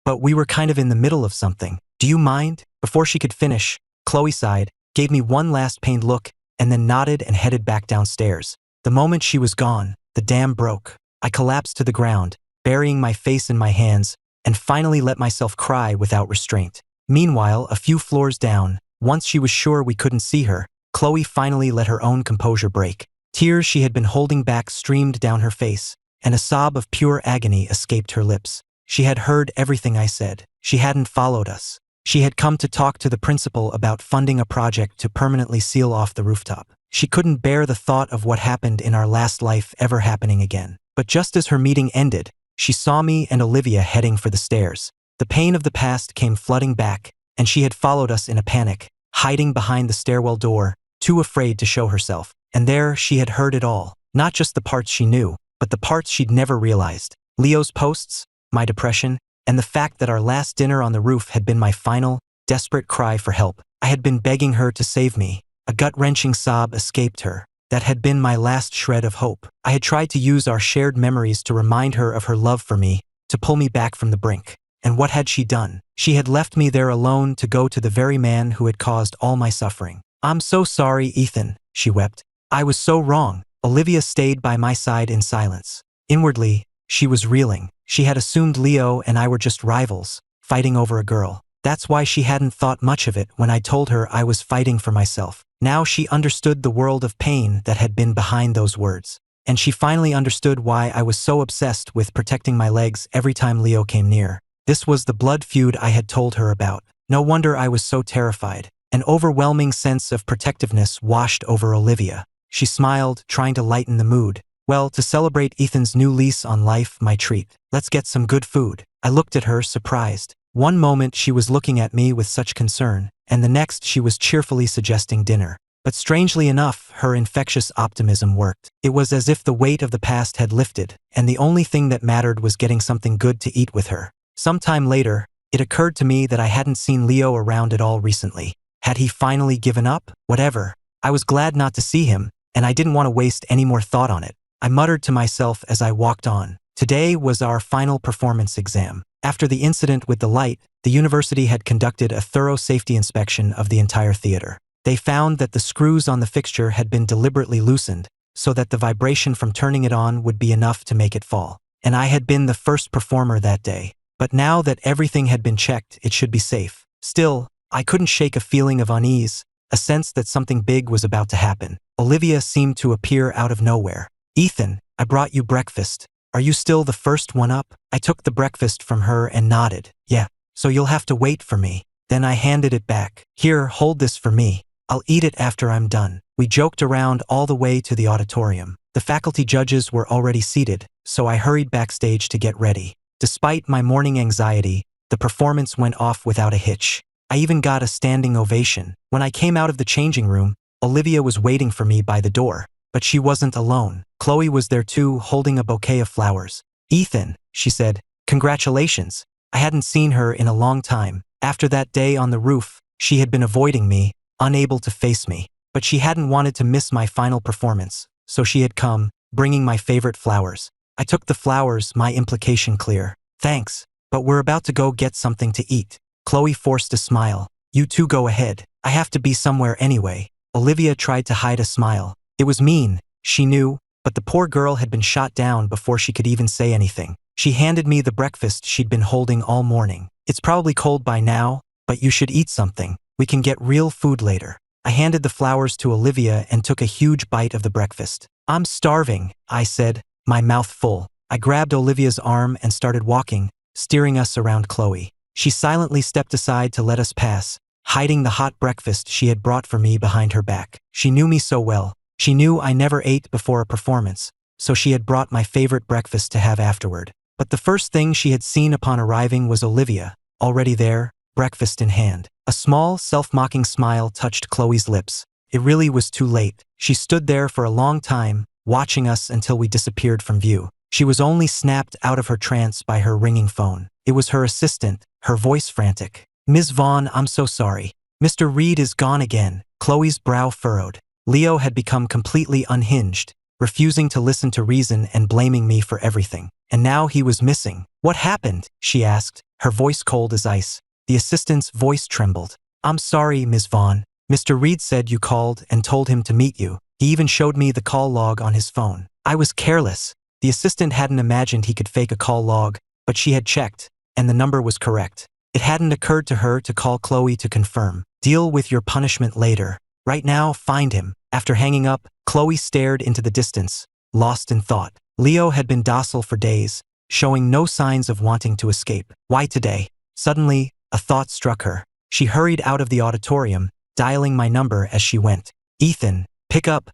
but we were kind of in the middle of something. Do you mind? Before she could finish, Chloe sighed, gave me one last pained look, and then nodded and headed back downstairs. The moment she was gone, the dam broke. I collapsed to the ground, burying my face in my hands, and finally let myself cry without restraint. Meanwhile, a few floors down, once she was sure we couldn't see her, Chloe finally let her own composure break. Tears she had been holding back streamed down her face, and a sob of pure agony escaped her lips. She had heard everything I said. She hadn't followed us. She had come to talk to the principal about funding a project to permanently seal off the rooftop. She couldn't bear the thought of what happened in our last life ever happening again. But just as her meeting ended, she saw me and Olivia heading for the stairs. The pain of the past came flooding back, and she had followed us in a panic, hiding behind the stairwell door, too afraid to show herself. And there she had heard it all, not just the parts she knew, but the parts she'd never realized. Leo's posts, my depression, and the fact that our last dinner on the roof had been my final, desperate cry for help. I had been begging her to save me. A gut-wrenching sob escaped her. That had been my last shred of hope. I had tried to use our shared memories to remind her of her love for me, to pull me back from the brink. And what had she done? She had left me there alone to go to the very man who had caused all my suffering. I'm so sorry, Ethan, she wept. I was so wrong. Olivia stayed by my side in silence. Inwardly, she was reeling. She had assumed Leo and I were just rivals, fighting over a girl. That's why she hadn't thought much of it when I told her I was fighting for myself. Now she understood the world of pain that had been behind those words. And she finally understood why I was so obsessed with protecting my legs every time Leo came near. This was the blood feud I had told her about. No wonder I was so terrified. An overwhelming sense of protectiveness washed over Olivia. She smiled, trying to lighten the mood. Well, to celebrate Ethan's new lease on life, my treat. Let's get some good food. I looked at her, surprised. One moment she was looking at me with such concern, and the next she was cheerfully suggesting dinner. But strangely enough, her infectious optimism worked. It was as if the weight of the past had lifted, and the only thing that mattered was getting something good to eat with her. Sometime later, it occurred to me that I hadn't seen Leo around at all recently. Had he finally given up? Whatever. I was glad not to see him, and I didn't want to waste any more thought on it. I muttered to myself as I walked on. Today was our final performance exam. After the incident with the light, the university had conducted a thorough safety inspection of the entire theater. They found that the screws on the fixture had been deliberately loosened, so that the vibration from turning it on would be enough to make it fall. And I had been the first performer that day. But now that everything had been checked, it should be safe. Still, I couldn't shake a feeling of unease, a sense that something big was about to happen. Olivia seemed to appear out of nowhere. Ethan, I brought you breakfast. Are you still the first one up? I took the breakfast from her and nodded. Yeah, so you'll have to wait for me. Then I handed it back. Here, hold this for me. I'll eat it after I'm done. We joked around all the way to the auditorium. The faculty judges were already seated, so I hurried backstage to get ready. Despite my morning anxiety, the performance went off without a hitch. I even got a standing ovation. When I came out of the changing room, Olivia was waiting for me by the door. But she wasn't alone. Chloe was there too, holding a bouquet of flowers. Ethan, she said, congratulations. I hadn't seen her in a long time. After that day on the roof, she had been avoiding me, unable to face me. But she hadn't wanted to miss my final performance, so she had come, bringing my favorite flowers. I took the flowers, my implication clear. Thanks, but we're about to go get something to eat. Chloe forced a smile. You two go ahead. I have to be somewhere anyway. Olivia tried to hide a smile. It was mean, she knew, but the poor girl had been shot down before she could even say anything. She handed me the breakfast she'd been holding all morning. It's probably cold by now, but you should eat something. We can get real food later. I handed the flowers to Olivia and took a huge bite of the breakfast. I'm starving, I said, my mouth full. I grabbed Olivia's arm and started walking, steering us around Chloe. She silently stepped aside to let us pass, hiding the hot breakfast she had brought for me behind her back. She knew me so well. She knew I never ate before a performance, so she had brought my favorite breakfast to have afterward. But the first thing she had seen upon arriving was Olivia, already there, breakfast in hand. A small, self-mocking smile touched Chloe's lips. It really was too late. She stood there for a long time, watching us until we disappeared from view. She was only snapped out of her trance by her ringing phone. It was her assistant, her voice frantic. "Ms. Vaughn, I'm so sorry. Mr. Reed is gone again." Chloe's brow furrowed. Leo had become completely unhinged, refusing to listen to reason and blaming me for everything. And now he was missing. "What happened?" she asked, her voice cold as ice. The assistant's voice trembled. "I'm sorry, Ms. Vaughn. Mr. Reed said you called and told him to meet you. He even showed me the call log on his phone. I was careless." The assistant hadn't imagined he could fake a call log, but she had checked, and the number was correct. It hadn't occurred to her to call Chloe to confirm. "Deal with your punishment later. Right now, find him." After hanging up, Chloe stared into the distance, lost in thought. Leo had been docile for days, showing no signs of wanting to escape. Why today? Suddenly, a thought struck her. She hurried out of the auditorium, dialing my number as she went. "Ethan, pick up,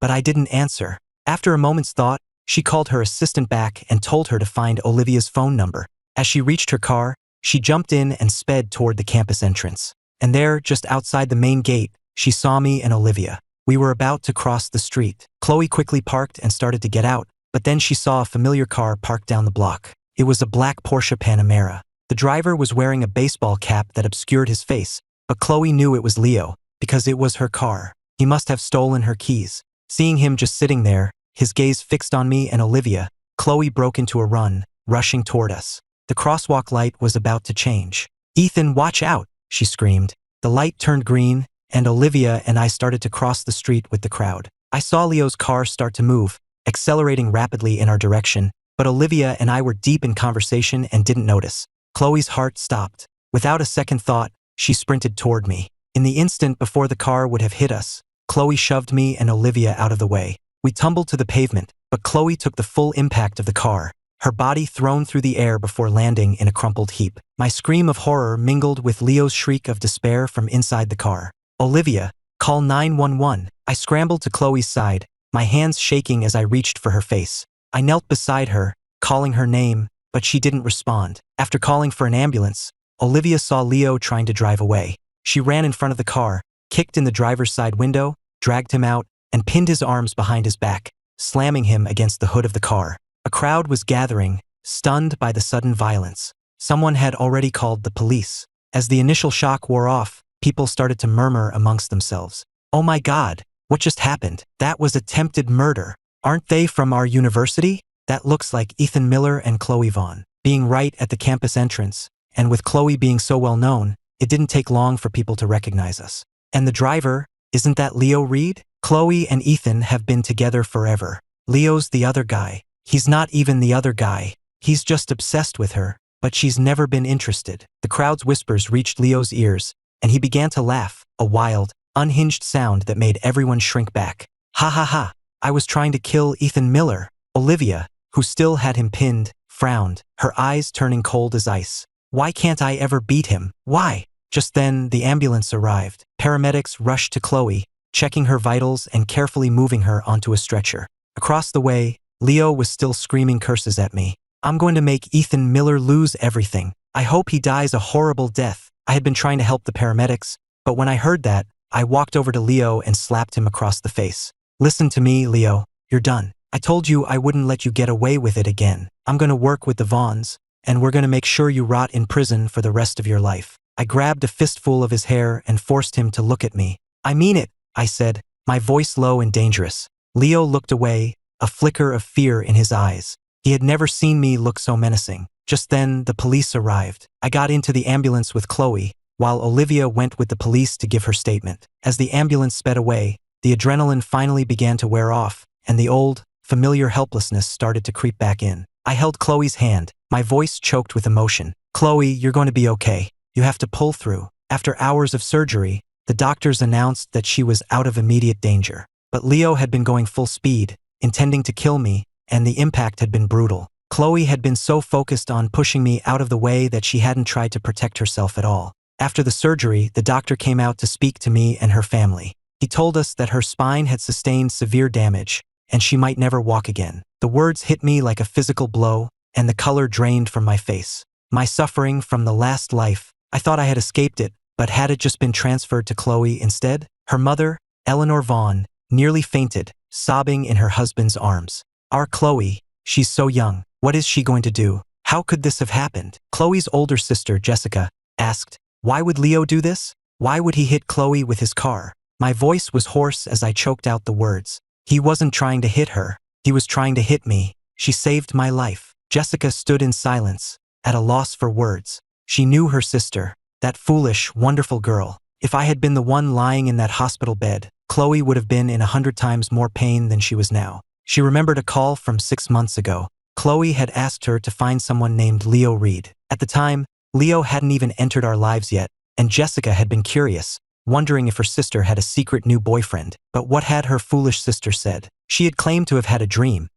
but I didn't answer." After a moment's thought, she called her assistant back and told her to find Olivia's phone number. As she reached her car, she jumped in and sped toward the campus entrance. And there, just outside the main gate, she saw me and Olivia. We were about to cross the street. Chloe quickly parked and started to get out, but then she saw a familiar car parked down the block. It was a black Porsche Panamera. The driver was wearing a baseball cap that obscured his face, but Chloe knew it was Leo, because it was her car. He must have stolen her keys. Seeing him just sitting there, his gaze fixed on me and Olivia, Chloe broke into a run, rushing toward us. The crosswalk light was about to change. "Ethan, watch out!" she screamed. The light turned green, and Olivia and I started to cross the street with the crowd. I saw Leo's car start to move, accelerating rapidly in our direction, but Olivia and I were deep in conversation and didn't notice. Chloe's heart stopped. Without a second thought, she sprinted toward me. In the instant before the car would have hit us, Chloe shoved me and Olivia out of the way. We tumbled to the pavement, but Chloe took the full impact of the car, her body thrown through the air before landing in a crumpled heap. My scream of horror mingled with Leo's shriek of despair from inside the car. "Olivia, call 911. I scrambled to Chloe's side, my hands shaking as I reached for her face. I knelt beside her, calling her name, but she didn't respond. After calling for an ambulance, Olivia saw Leo trying to drive away. She ran in front of the car, kicked in the driver's side window, dragged him out, and pinned his arms behind his back, slamming him against the hood of the car. A crowd was gathering, stunned by the sudden violence. Someone had already called the police. As the initial shock wore off, people started to murmur amongst themselves. "Oh my God, what just happened? That was attempted murder. Aren't they from our university? That looks like Ethan Miller and Chloe Vaughn." Being right at the campus entrance, and with Chloe being so well known, it didn't take long for people to recognize us. "And the driver, isn't that Leo Reed? Chloe and Ethan have been together forever. Leo's the other guy. He's not even the other guy. He's just obsessed with her, but she's never been interested." The crowd's whispers reached Leo's ears, and he began to laugh, a wild, unhinged sound that made everyone shrink back. "Ha ha ha, I was trying to kill Ethan Miller." Olivia, who still had him pinned, frowned, her eyes turning cold as ice. "Why can't I ever beat him? Why?" Just then, the ambulance arrived. Paramedics rushed to Chloe, checking her vitals and carefully moving her onto a stretcher. Across the way, Leo was still screaming curses at me. "I'm going to make Ethan Miller lose everything. I hope he dies a horrible death." I had been trying to help the paramedics, but when I heard that, I walked over to Leo and slapped him across the face. "Listen to me, Leo. You're done. I told you I wouldn't let you get away with it again. I'm going to work with the Vaughns, and we're going to make sure you rot in prison for the rest of your life." I grabbed a fistful of his hair and forced him to look at me. "I mean it," I said, my voice low and dangerous. Leo looked away, a flicker of fear in his eyes. He had never seen me look so menacing. Just then, the police arrived. I got into the ambulance with Chloe, while Olivia went with the police to give her statement. As the ambulance sped away, the adrenaline finally began to wear off, and the old, familiar helplessness started to creep back in. I held Chloe's hand, my voice choked with emotion. "Chloe, you're going to be okay. You have to pull through." After hours of surgery, the doctors announced that she was out of immediate danger. But Leo had been going full speed, intending to kill me, and the impact had been brutal. Chloe had been so focused on pushing me out of the way that she hadn't tried to protect herself at all. After the surgery, the doctor came out to speak to me and her family. He told us that her spine had sustained severe damage, and she might never walk again. The words hit me like a physical blow, and the color drained from my face. My suffering from the last life, I thought I had escaped it, but had it just been transferred to Chloe instead? Her mother, Eleanor Vaughn, nearly fainted, sobbing in her husband's arms. "Our Chloe, She's so young. What is she going to do? How could this have happened? Chloe's older sister, Jessica, asked, why would Leo do this? Why would he hit Chloe with his car? My voice was hoarse as I choked out the words. He wasn't trying to hit her. He was trying to hit me. She saved my life. Jessica stood in silence, at a loss for words. She knew her sister, that foolish, wonderful girl. If I had been the one lying in that hospital bed, Chloe would have been in 100 times more pain than she was now. She remembered a call from 6 months ago. Chloe had asked her to find someone named Leo Reed. At the time, Leo hadn't even entered our lives yet, and Jessica had been curious, wondering if her sister had a secret new boyfriend. But what had her foolish sister said? She had claimed to have had a dream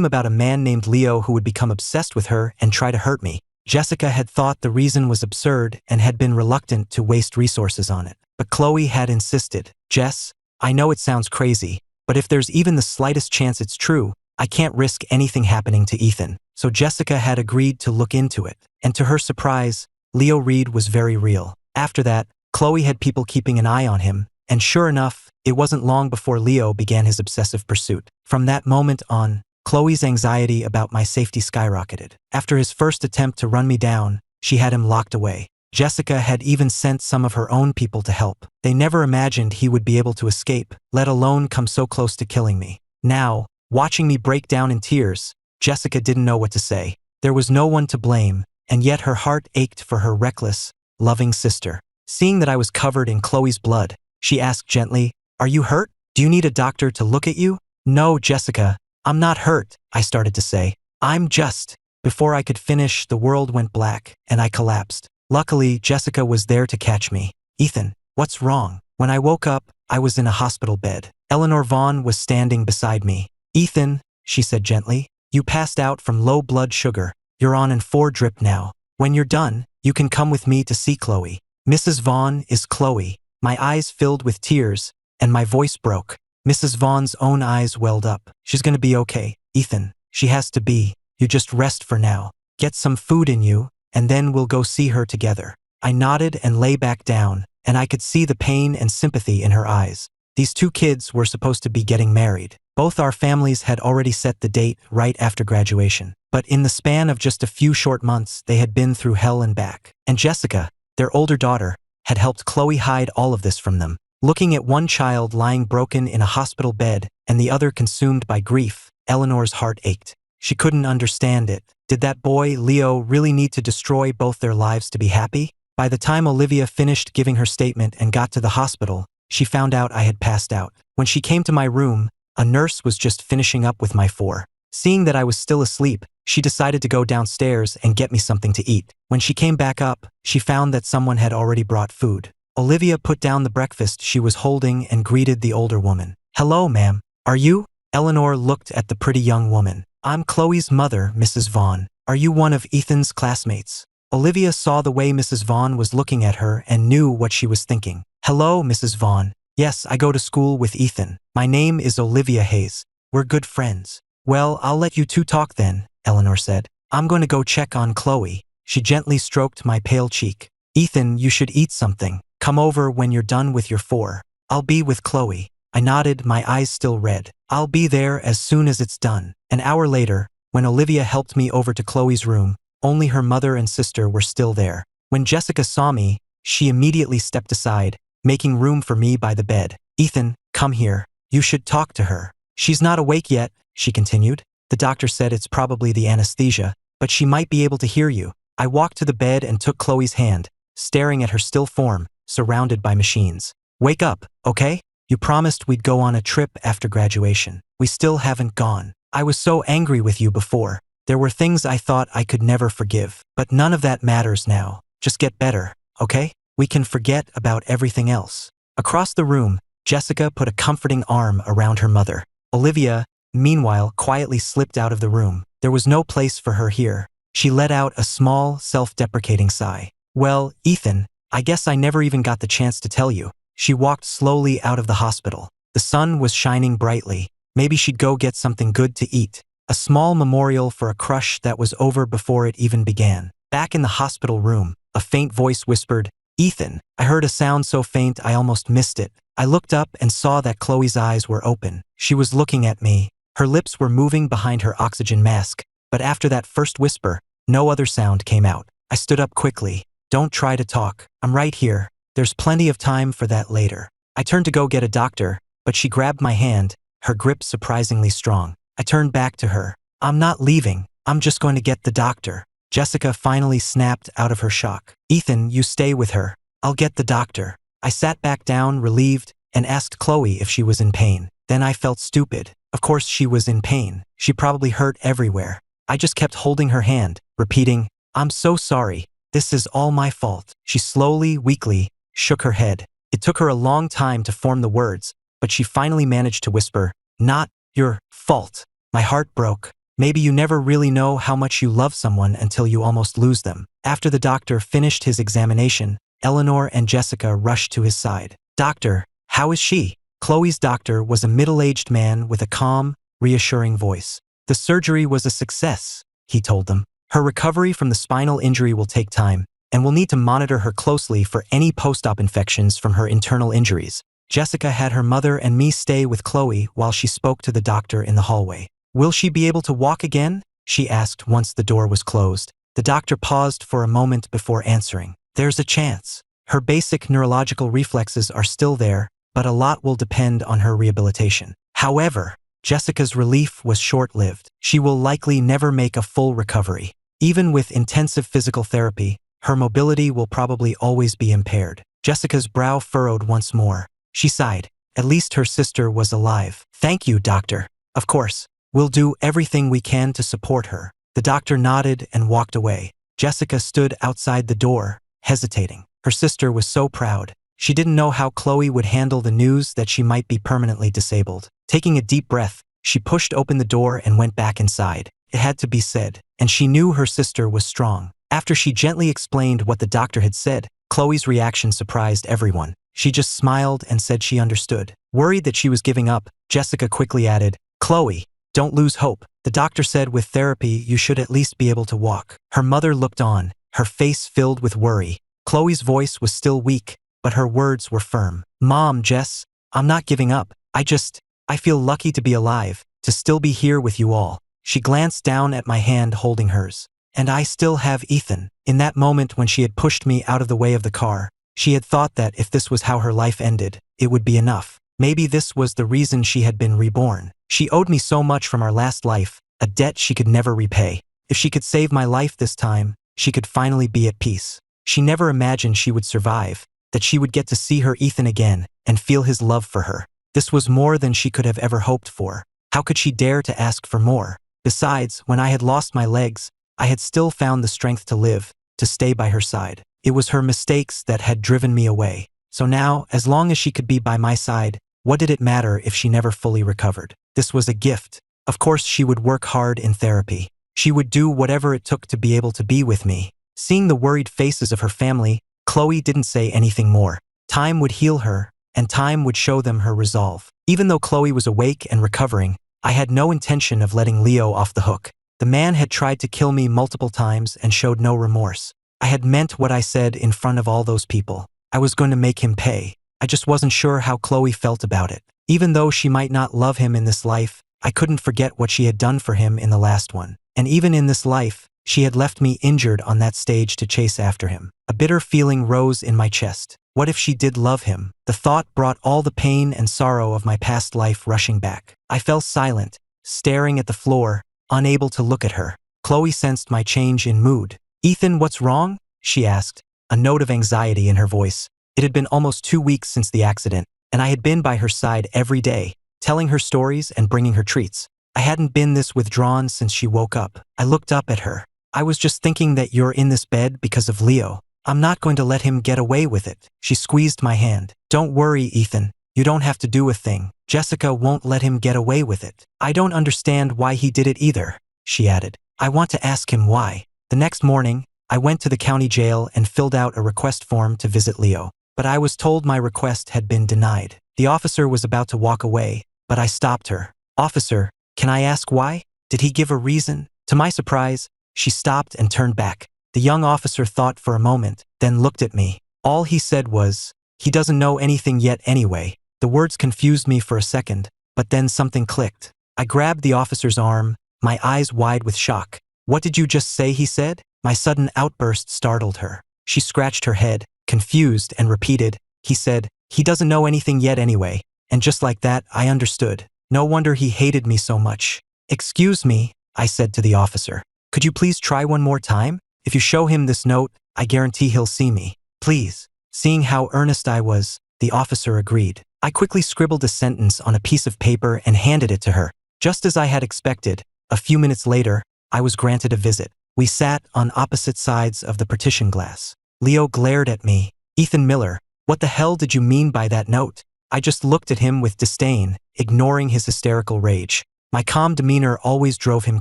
about a man named Leo who would become obsessed with her and try to hurt me. Jessica had thought the reason was absurd and had been reluctant to waste resources on it. But Chloe had insisted. Jess, I know it sounds crazy, but if there's even the slightest chance it's true, I can't risk anything happening to Ethan. So Jessica had agreed to look into it. And to her surprise, Leo Reed was very real. After that, Chloe had people keeping an eye on him, and sure enough, it wasn't long before Leo began his obsessive pursuit. From that moment on, Chloe's anxiety about my safety skyrocketed. After his first attempt to run me down, she had him locked away. Jessica had even sent some of her own people to help. They never imagined he would be able to escape, let alone come so close to killing me. Now, watching me break down in tears, Jessica didn't know what to say. There was no one to blame, and yet her heart ached for her reckless, loving sister. Seeing that I was covered in Chloe's blood, she asked gently, "Are you hurt? Do you need a doctor to look at you?" "No, Jessica, I'm not hurt," I started to say. "I'm just..." Before I could finish, the world went black, and I collapsed. Luckily, Jessica was there to catch me. "Ethan, what's wrong?" When I woke up, I was in a hospital bed. Eleanor Vaughn was standing beside me. "Ethan," she said gently, "you passed out from low blood sugar. You're on an 4 drip now. When you're done, you can come with me to see Chloe." "Mrs. Vaughn is Chloe." My eyes filled with tears, and my voice broke. Mrs. Vaughn's own eyes welled up. "She's gonna be okay, Ethan. She has to be. You just rest for now. Get some food in you, and then we'll go see her together." I nodded and lay back down, and I could see the pain and sympathy in her eyes. These 2 kids were supposed to be getting married. Both our families had already set the date right after graduation. But in the span of just a few short months, they had been through hell and back. And Jessica, their older daughter, had helped Chloe hide all of this from them. Looking at one child lying broken in a hospital bed and the other consumed by grief, Eleanor's heart ached. She couldn't understand it. Did that boy, Leo, really need to destroy both their lives to be happy? By the time Olivia finished giving her statement and got to the hospital, she found out I had passed out. When she came to my room, a nurse was just finishing up with my 4. Seeing that I was still asleep, she decided to go downstairs and get me something to eat. When she came back up, she found that someone had already brought food. Olivia put down the breakfast she was holding and greeted the older woman. "Hello, ma'am. Are you?" Eleanor looked at the pretty young woman. "I'm Chloe's mother, Mrs. Vaughn. Are you one of Ethan's classmates?" Olivia saw the way Mrs. Vaughn was looking at her and knew what she was thinking. "Hello, Mrs. Vaughn. Yes, I go to school with Ethan. My name is Olivia Hayes. We're good friends." "Well, I'll let you 2 talk then," Eleanor said. "I'm going to go check on Chloe." She gently stroked my pale cheek. "Ethan, you should eat something. Come over when you're done with your 4. I'll be with Chloe." I nodded, my eyes still red. "I'll be there as soon as it's done." An hour later, when Olivia helped me over to Chloe's room, only her mother and sister were still there. When Jessica saw me, she immediately stepped aside, making room for me by the bed. "Ethan, come here. You should talk to her." "She's not awake yet," she continued. "The doctor said it's probably the anesthesia, but she might be able to hear you." I walked to the bed and took Chloe's hand, staring at her still form, surrounded by machines. "Wake up, okay? You promised we'd go on a trip after graduation. We still haven't gone. I was so angry with you before. There were things I thought I could never forgive, but none of that matters now. Just get better, okay? We can forget about everything else." Across the room, Jessica put a comforting arm around her mother. Olivia, meanwhile, quietly slipped out of the room. There was no place for her here. She let out a small, self-deprecating sigh. "Well, Ethan, I guess I never even got the chance to tell you." She walked slowly out of the hospital. The sun was shining brightly. Maybe she'd go get something good to eat. A small memorial for a crush that was over before it even began. Back in the hospital room, a faint voice whispered, "Ethan." I heard a sound so faint I almost missed it. I looked up and saw that Chloe's eyes were open. She was looking at me, Her lips were moving behind her oxygen mask, but after that first whisper, no other sound came out. I stood up quickly. Don't try to talk. I'm right here. There's plenty of time for that later. I turned to go get a doctor, but she grabbed my hand, her grip surprisingly strong. I turned back to her. I'm not leaving. I'm just going to get the doctor. Jessica finally snapped out of her shock. Ethan, you stay with her. I'll get the doctor. I sat back down, relieved, and asked Chloe if she was in pain. Then I felt stupid. Of course she was in pain. She probably hurt everywhere. I just kept holding her hand, repeating, I'm so sorry. This is all my fault. She slowly, weakly, shook her head. It took her a long time to form the words, but she finally managed to whisper, not your fault. My heart broke. Maybe you never really know how much you love someone until you almost lose them. After the doctor finished his examination, Eleanor and Jessica rushed to his side. Doctor, how is she? Chloe's doctor was a middle-aged man with a calm, reassuring voice. The surgery was a success, he told them. Her recovery from the spinal injury will take time, and we'll need to monitor her closely for any post-op infections from her internal injuries. Jessica had her mother and me stay with Chloe while she spoke to the doctor in the hallway. Will she be able to walk again? She asked once the door was closed. The doctor paused for a moment before answering. There's a chance. Her basic neurological reflexes are still there, but a lot will depend on her rehabilitation. However, Jessica's relief was short-lived. She will likely never make a full recovery. Even with intensive physical therapy, her mobility will probably always be impaired. Jessica's brow furrowed once more. She sighed. At least her sister was alive. Thank you, doctor. Of course, we'll do everything we can to support her. The doctor nodded and walked away. Jessica stood outside the door, hesitating. Her sister was so proud. She didn't know how Chloe would handle the news that she might be permanently disabled. Taking a deep breath, she pushed open the door and went back inside. It had to be said, and she knew her sister was strong. After she gently explained what the doctor had said, Chloe's reaction surprised everyone. She just smiled and said she understood. Worried that she was giving up, Jessica quickly added, Chloe, don't lose hope. The doctor said with therapy you should at least be able to walk. Her mother looked on, her face filled with worry. Chloe's voice was still weak, but her words were firm. Mom, Jess, I'm not giving up. I feel lucky to be alive, to still be here with you all. She glanced down at my hand holding hers. And I still have Ethan. In that moment when she had pushed me out of the way of the car, she had thought that if this was how her life ended, it would be enough. Maybe this was the reason she had been reborn. She owed me so much from our last life, a debt she could never repay. If she could save my life this time, she could finally be at peace. She never imagined she would survive, that she would get to see her Ethan again and feel his love for her. This was more than she could have ever hoped for. How could she dare to ask for more? Besides, when I had lost my legs, I had still found the strength to live, to stay by her side. It was her mistakes that had driven me away. So now, as long as she could be by my side, what did it matter if she never fully recovered? This was a gift. Of course, she would work hard in therapy. She would do whatever it took to be able to be with me. Seeing the worried faces of her family, Chloe didn't say anything more. Time would heal her, and time would show them her resolve. Even though Chloe was awake and recovering, I had no intention of letting Leo off the hook. The man had tried to kill me multiple times and showed no remorse. I had meant what I said in front of all those people. I was going to make him pay. I just wasn't sure how Chloe felt about it. Even though she might not love him in this life, I couldn't forget what she had done for him in the last one. And even in this life, she had left me injured on that stage to chase after him. A bitter feeling rose in my chest. What if she did love him? The thought brought all the pain and sorrow of my past life rushing back. I fell silent, staring at the floor, unable to look at her. Chloe sensed my change in mood. Ethan, what's wrong? She asked, a note of anxiety in her voice. It had been almost 2 weeks since the accident, and I had been by her side every day, telling her stories and bringing her treats. I hadn't been this withdrawn since she woke up. I looked up at her. I was just thinking that you're in this bed because of Leo. I'm not going to let him get away with it. She squeezed my hand. Don't worry, Ethan. You don't have to do a thing. Jessica won't let him get away with it. I don't understand why he did it either, she added. I want to ask him why. The next morning, I went to the county jail and filled out a request form to visit Leo. But I was told my request had been denied. The officer was about to walk away, but I stopped her. Officer, can I ask why? Did he give a reason? To my surprise, she stopped and turned back. The young officer thought for a moment, then looked at me. All he said was, he doesn't know anything yet anyway. The words confused me for a second, but then something clicked. I grabbed the officer's arm, my eyes wide with shock. What did you just say, he said? My sudden outburst startled her. She scratched her head, confused, and repeated, he said, he doesn't know anything yet anyway. And just like that, I understood. No wonder he hated me so much. Excuse me, I said to the officer. Could you please try one more time? If you show him this note, I guarantee he'll see me. Please. Seeing how earnest I was, the officer agreed. I quickly scribbled a sentence on a piece of paper and handed it to her. Just as I had expected, a few minutes later, I was granted a visit. We sat on opposite sides of the partition glass. Leo glared at me. Ethan Miller, what the hell did you mean by that note? I just looked at him with disdain, ignoring his hysterical rage. My calm demeanor always drove him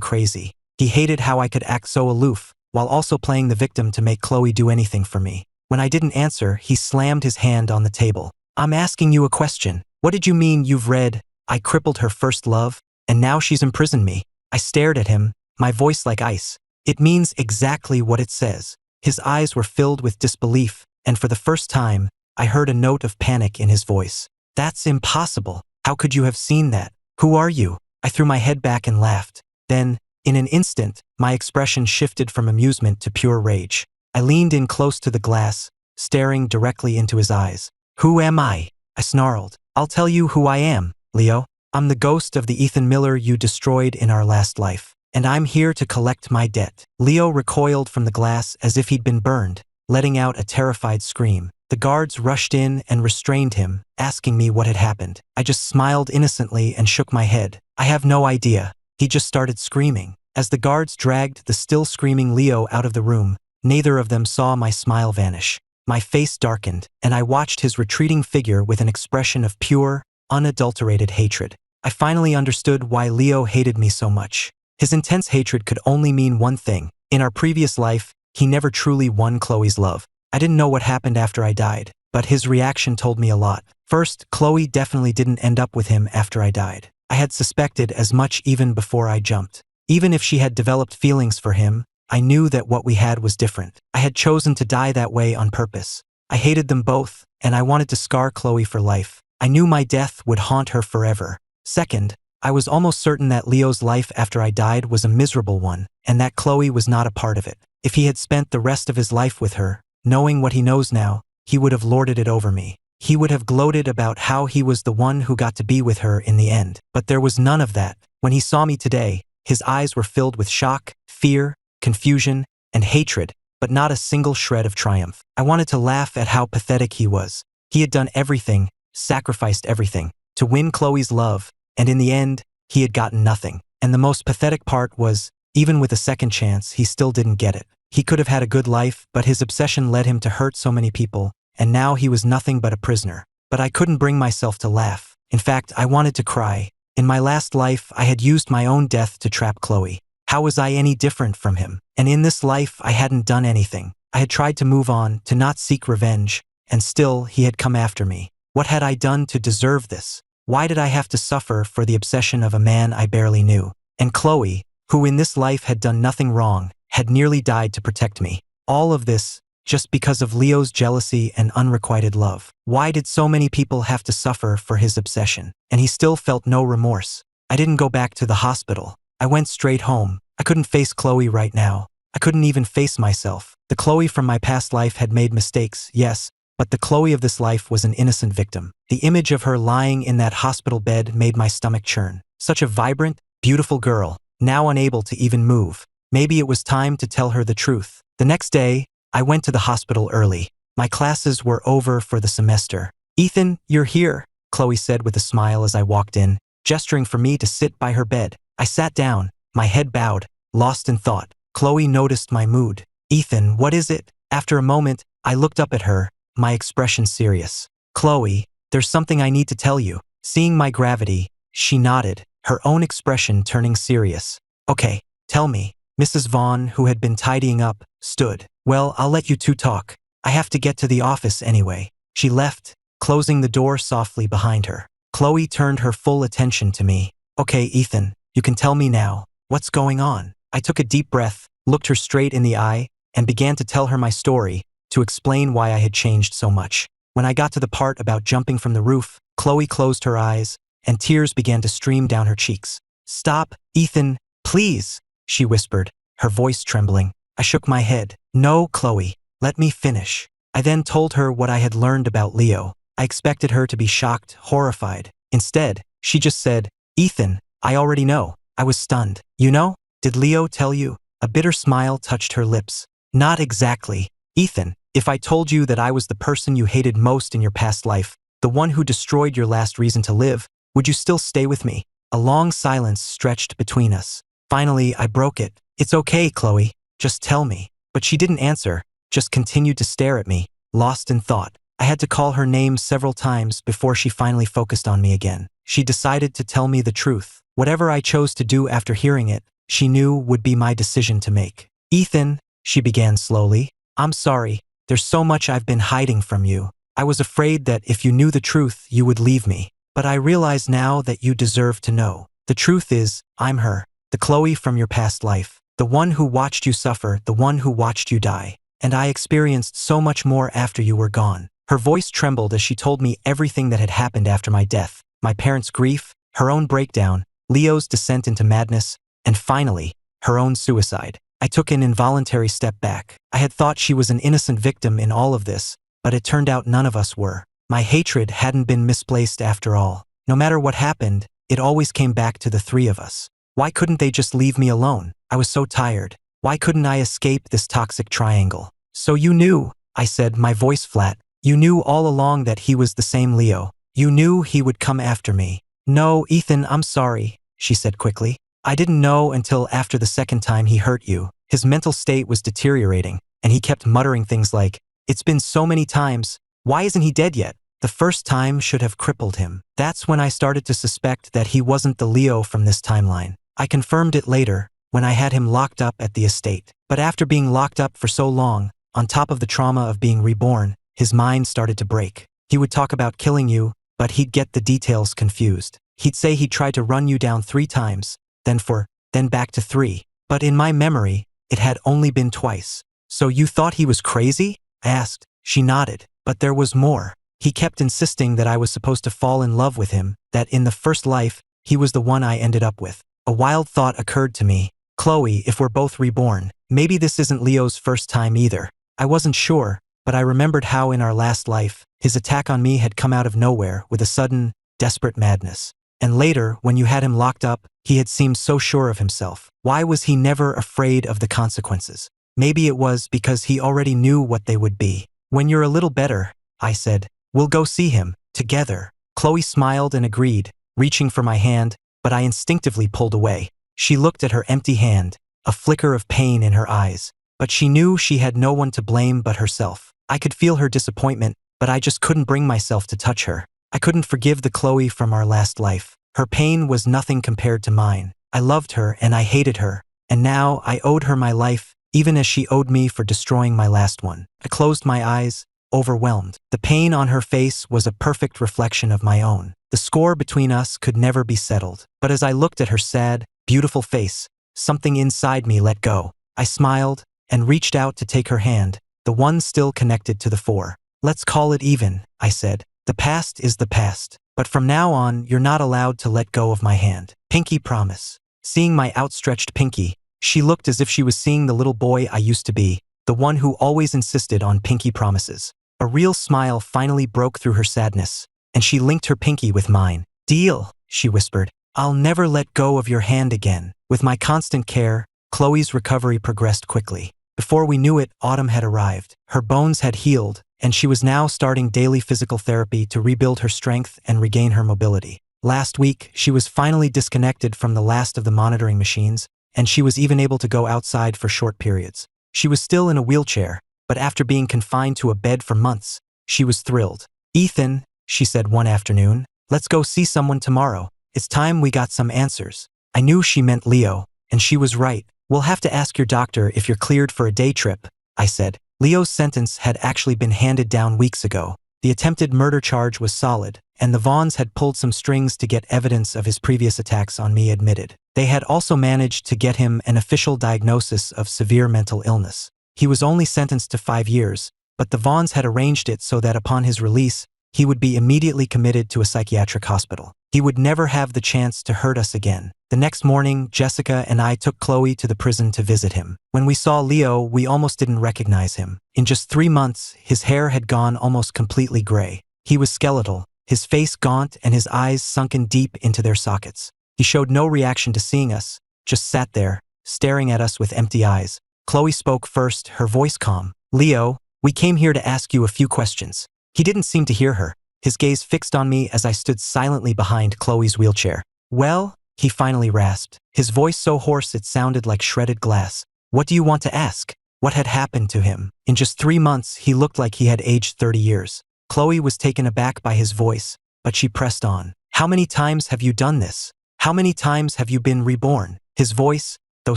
crazy. He hated how I could act so aloof, while also playing the victim to make Chloe do anything for me. When I didn't answer, he slammed his hand on the table. I'm asking you a question. What did you mean you've read, I crippled her first love, and now she's imprisoned me? I stared at him, my voice like ice. It means exactly what it says. His eyes were filled with disbelief, and for the first time, I heard a note of panic in his voice. That's impossible. How could you have seen that? Who are you? I threw my head back and laughed. Then, in an instant, my expression shifted from amusement to pure rage. I leaned in close to the glass, staring directly into his eyes. Who am I? I snarled. I'll tell you who I am, Leo. I'm the ghost of the Ethan Miller you destroyed in our last life, and I'm here to collect my debt. Leo recoiled from the glass as if he'd been burned, letting out a terrified scream. The guards rushed in and restrained him, asking me what had happened. I just smiled innocently and shook my head. I have no idea. He just started screaming. As the guards dragged the still screaming Leo out of the room, neither of them saw my smile vanish. My face darkened, and I watched his retreating figure with an expression of pure, unadulterated hatred. I finally understood why Leo hated me so much. His intense hatred could only mean one thing. In our previous life, he never truly won Chloe's love. I didn't know what happened after I died, but his reaction told me a lot. First, Chloe definitely didn't end up with him after I died. I had suspected as much even before I jumped. Even if she had developed feelings for him, I knew that what we had was different. I had chosen to die that way on purpose. I hated them both, and I wanted to scar Chloe for life. I knew my death would haunt her forever. Second, I was almost certain that Leo's life after I died was a miserable one, and that Chloe was not a part of it. If he had spent the rest of his life with her, knowing what he knows now, he would have lorded it over me. He would have gloated about how he was the one who got to be with her in the end. But there was none of that. When he saw me today, his eyes were filled with shock, fear, confusion, and hatred, but not a single shred of triumph. I wanted to laugh at how pathetic he was. He had done everything, sacrificed everything, to win Chloe's love, and in the end, he had gotten nothing. And the most pathetic part was, even with a second chance, he still didn't get it. He could have had a good life, but his obsession led him to hurt so many people, and now he was nothing but a prisoner. But I couldn't bring myself to laugh. In fact, I wanted to cry. In my last life, I had used my own death to trap Chloe. How was I any different from him? And in this life, I hadn't done anything. I had tried to move on, to not seek revenge, and still he had come after me. What had I done to deserve this? Why did I have to suffer for the obsession of a man I barely knew? And Chloe, who in this life had done nothing wrong, had nearly died to protect me. All of this, just because of Leo's jealousy and unrequited love. Why did so many people have to suffer for his obsession? And he still felt no remorse. I didn't go back to the hospital. I went straight home. I couldn't face Chloe right now. I couldn't even face myself. The Chloe from my past life had made mistakes, yes, but the Chloe of this life was an innocent victim. The image of her lying in that hospital bed made my stomach churn. Such a vibrant, beautiful girl, now unable to even move. Maybe it was time to tell her the truth. The next day, I went to the hospital early. My classes were over for the semester. Ethan, you're here, Chloe said with a smile as I walked in, gesturing for me to sit by her bed. I sat down, my head bowed, lost in thought. Chloe noticed my mood. Ethan, what is it? After a moment, I looked up at her, my expression serious. Chloe, there's something I need to tell you. Seeing my gravity, she nodded, her own expression turning serious. Okay, tell me. Mrs. Vaughn, who had been tidying up, stood. Well, I'll let you two talk. I have to get to the office anyway. She left, closing the door softly behind her. Chloe turned her full attention to me. Okay, Ethan, you can tell me now. What's going on? I took a deep breath, looked her straight in the eye, and began to tell her my story, to explain why I had changed so much. When I got to the part about jumping from the roof, Chloe closed her eyes, and tears began to stream down her cheeks. Stop, Ethan, please, she whispered, her voice trembling. I shook my head. No, Chloe, let me finish. I then told her what I had learned about Leo. I expected her to be shocked, horrified. Instead, she just said, Ethan, I already know. I was stunned. You know? Did Leo tell you? A bitter smile touched her lips. Not exactly. Ethan, if I told you that I was the person you hated most in your past life, the one who destroyed your last reason to live, would you still stay with me? A long silence stretched between us. Finally, I broke it. It's okay, Chloe. Just tell me. But she didn't answer, just continued to stare at me, lost in thought. I had to call her name several times before she finally focused on me again. She decided to tell me the truth. Whatever I chose to do after hearing it, she knew would be my decision to make. Ethan, she began slowly, I'm sorry. There's so much I've been hiding from you. I was afraid that if you knew the truth, you would leave me. But I realize now that you deserve to know. The truth is, I'm her. The Chloe from your past life. The one who watched you suffer, the one who watched you die. And I experienced so much more after you were gone. Her voice trembled as she told me everything that had happened after my death. My parents' grief, her own breakdown, Leo's descent into madness, and finally, her own suicide. I took an involuntary step back. I had thought she was an innocent victim in all of this, but it turned out none of us were. My hatred hadn't been misplaced after all. No matter what happened, it always came back to the three of us. Why couldn't they just leave me alone? I was so tired. Why couldn't I escape this toxic triangle? So you knew, I said, my voice flat. You knew all along that he was the same Leo. You knew he would come after me. No, Ethan, I'm sorry, she said quickly. I didn't know until after the second time he hurt you. His mental state was deteriorating, and he kept muttering things like, it's been so many times, why isn't he dead yet? The first time should have crippled him. That's when I started to suspect that he wasn't the Leo from this timeline. I confirmed it later, when I had him locked up at the estate. But after being locked up for so long, on top of the trauma of being reborn, his mind started to break. He would talk about killing you, but he'd get the details confused. He'd say he tried to run you down 3 times, then back to 3. But in my memory, it had only been twice. So you thought he was crazy? I asked. She nodded. But there was more. He kept insisting that I was supposed to fall in love with him, that in the first life, he was the one I ended up with. A wild thought occurred to me. Chloe, if we're both reborn, maybe this isn't Leo's first time either. I wasn't sure, but I remembered how in our last life, his attack on me had come out of nowhere with a sudden, desperate madness. And later, when you had him locked up, he had seemed so sure of himself. Why was he never afraid of the consequences? Maybe it was because he already knew what they would be. When you're a little better, I said, we'll go see him, together. Chloe smiled and agreed, reaching for my hand, but I instinctively pulled away. She looked at her empty hand, a flicker of pain in her eyes. But she knew she had no one to blame but herself. I could feel her disappointment, but I just couldn't bring myself to touch her. I couldn't forgive the Chloe from our last life. Her pain was nothing compared to mine. I loved her and I hated her, and now I owed her my life, even as she owed me for destroying my last one. I closed my eyes, overwhelmed. The pain on her face was a perfect reflection of my own. The score between us could never be settled. But as I looked at her sad, beautiful face, something inside me let go. I smiled and reached out to take her hand, the one still connected to the 4. Let's call it even, I said. The past is the past, but from now on, you're not allowed to let go of my hand. Pinky promise. Seeing my outstretched pinky, she looked as if she was seeing the little boy I used to be, the one who always insisted on pinky promises. A real smile finally broke through her sadness, and she linked her pinky with mine. Deal, she whispered. I'll never let go of your hand again. With my constant care, Chloe's recovery progressed quickly. Before we knew it, autumn had arrived. Her bones had healed, and she was now starting daily physical therapy to rebuild her strength and regain her mobility. Last week, she was finally disconnected from the last of the monitoring machines, and she was even able to go outside for short periods. She was still in a wheelchair, but after being confined to a bed for months, she was thrilled. Ethan, she said one afternoon, let's go see someone tomorrow. It's time we got some answers. I knew she meant Leo, and she was right. We'll have to ask your doctor if you're cleared for a day trip, I said. Leo's sentence had actually been handed down weeks ago. The attempted murder charge was solid, and the Vaughns had pulled some strings to get evidence of his previous attacks on me admitted. They had also managed to get him an official diagnosis of severe mental illness. He was only sentenced to 5 years, but the Vaughns had arranged it so that upon his release, he would be immediately committed to a psychiatric hospital. He would never have the chance to hurt us again. The next morning, Jessica and I took Chloe to the prison to visit him. When we saw Leo, we almost didn't recognize him. In just 3 months, his hair had gone almost completely gray. He was skeletal, his face gaunt and his eyes sunken deep into their sockets. He showed no reaction to seeing us, just sat there, staring at us with empty eyes. Chloe spoke first, her voice calm. "Leo, we came here to ask you a few questions." He didn't seem to hear her, his gaze fixed on me as I stood silently behind Chloe's wheelchair. "Well," he finally rasped, his voice so hoarse it sounded like shredded glass. "What do you want to ask?" What had happened to him? In just 3 months, he looked like he had aged 30 years. Chloe was taken aback by his voice, but she pressed on. "How many times have you done this? How many times have you been reborn?" His voice, though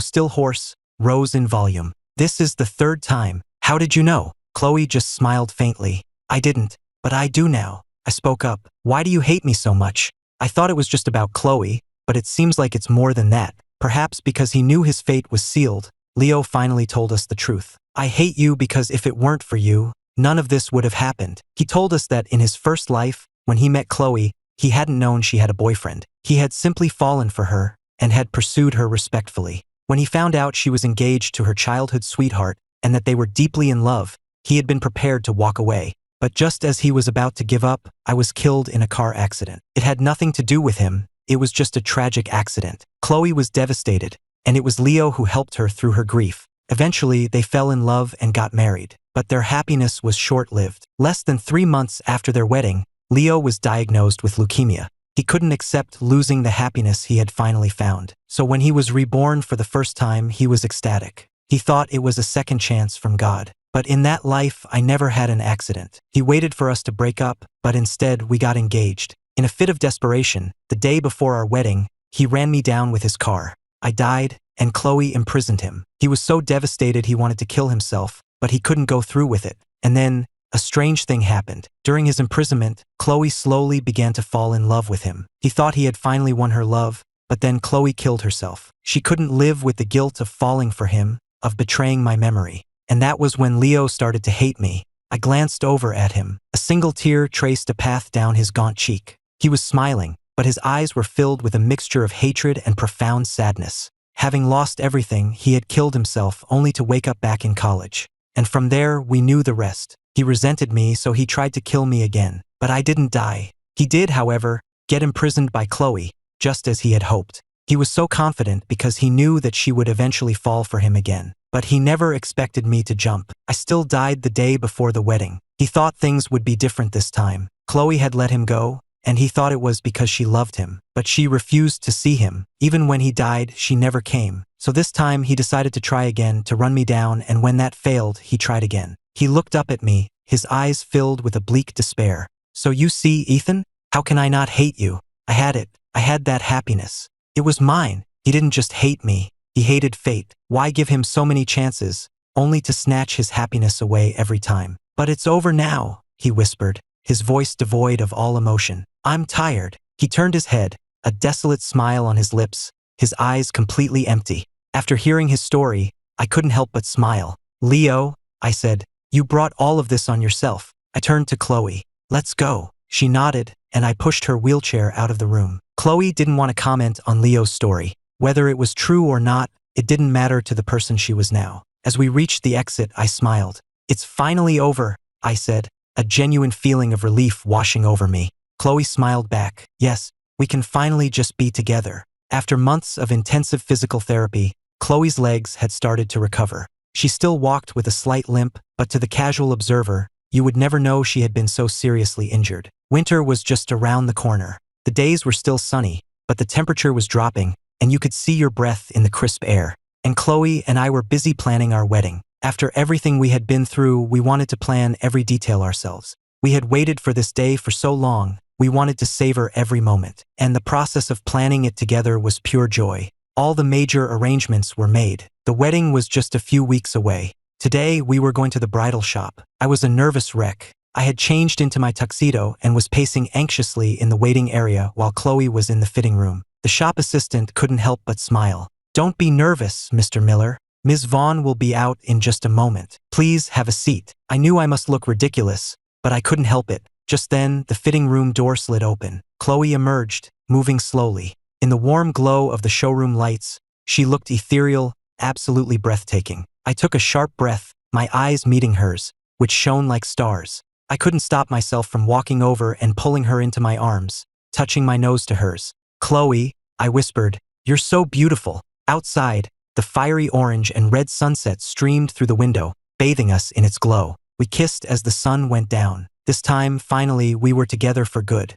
still hoarse, rose in volume. "This is the 3rd time. How did you know?" Chloe just smiled faintly. "I didn't, but I do now." I spoke up. "Why do you hate me so much?" I thought it was just about Chloe, but it seems like it's more than that. Perhaps because he knew his fate was sealed, Leo finally told us the truth. "I hate you because if it weren't for you, none of this would have happened." He told us that in his first life, when he met Chloe, he hadn't known she had a boyfriend. He had simply fallen for her and had pursued her respectfully. When he found out she was engaged to her childhood sweetheart and that they were deeply in love, he had been prepared to walk away. But just as he was about to give up, I was killed in a car accident. It had nothing to do with him, it was just a tragic accident. Chloe was devastated, and it was Leo who helped her through her grief. Eventually, they fell in love and got married, but their happiness was short-lived. Less than 3 months after their wedding, Leo was diagnosed with leukemia. He couldn't accept losing the happiness he had finally found. So when he was reborn for the first time, he was ecstatic. He thought it was a second chance from God. But in that life, I never had an accident. He waited for us to break up, but instead we got engaged. In a fit of desperation, the day before our wedding, he ran me down with his car. I died, and Chloe imprisoned him. He was so devastated he wanted to kill himself, but he couldn't go through with it. And then, a strange thing happened. During his imprisonment, Chloe slowly began to fall in love with him. He thought he had finally won her love, but then Chloe killed herself. She couldn't live with the guilt of falling for him, of betraying my memory. And that was when Leo started to hate me. I glanced over at him. A single tear traced a path down his gaunt cheek. He was smiling, but his eyes were filled with a mixture of hatred and profound sadness. Having lost everything, he had killed himself only to wake up back in college. And from there, we knew the rest. He resented me, so he tried to kill me again. But I didn't die. He did, however, get imprisoned by Chloe, just as he had hoped. He was so confident because he knew that she would eventually fall for him again. But he never expected me to jump. I still died the day before the wedding. He thought things would be different this time. Chloe had let him go, and he thought it was because she loved him. But she refused to see him. Even when he died, she never came. So this time he decided to try again, to run me down, and when that failed, he tried again. He looked up at me, his eyes filled with a bleak despair. "So you see, Ethan? How can I not hate you? I had it. I had that happiness. It was mine." He didn't just hate me. He hated fate. Why give him so many chances, only to snatch his happiness away every time? "But it's over now," he whispered, his voice devoid of all emotion. "I'm tired." He turned his head, a desolate smile on his lips, his eyes completely empty. After hearing his story, I couldn't help but smile. "Leo," I said, "you brought all of this on yourself." I turned to Chloe. "Let's go." She nodded, and I pushed her wheelchair out of the room. Chloe didn't want to comment on Leo's story. Whether it was true or not, it didn't matter to the person she was now. As we reached the exit, I smiled. "It's finally over," I said, a genuine feeling of relief washing over me. Chloe smiled back. "Yes, we can finally just be together." After months of intensive physical therapy, Chloe's legs had started to recover. She still walked with a slight limp, but to the casual observer, you would never know she had been so seriously injured. Winter was just around the corner. The days were still sunny, but the temperature was dropping, and you could see your breath in the crisp air. And Chloe and I were busy planning our wedding. After everything we had been through, we wanted to plan every detail ourselves. We had waited for this day for so long, we wanted to savor every moment. And the process of planning it together was pure joy. All the major arrangements were made. The wedding was just a few weeks away. Today, we were going to the bridal shop. I was a nervous wreck. I had changed into my tuxedo and was pacing anxiously in the waiting area while Chloe was in the fitting room. The shop assistant couldn't help but smile. "Don't be nervous, Mr. Miller. Ms. Vaughn will be out in just a moment. Please have a seat." I knew I must look ridiculous, but I couldn't help it. Just then, the fitting room door slid open. Chloe emerged, moving slowly. In the warm glow of the showroom lights, she looked ethereal, absolutely breathtaking. I took a sharp breath, my eyes meeting hers, which shone like stars. I couldn't stop myself from walking over and pulling her into my arms, touching my nose to hers. "Chloe," I whispered, "you're so beautiful." Outside, the fiery orange and red sunset streamed through the window, bathing us in its glow. We kissed as the sun went down. This time, finally, we were together for good.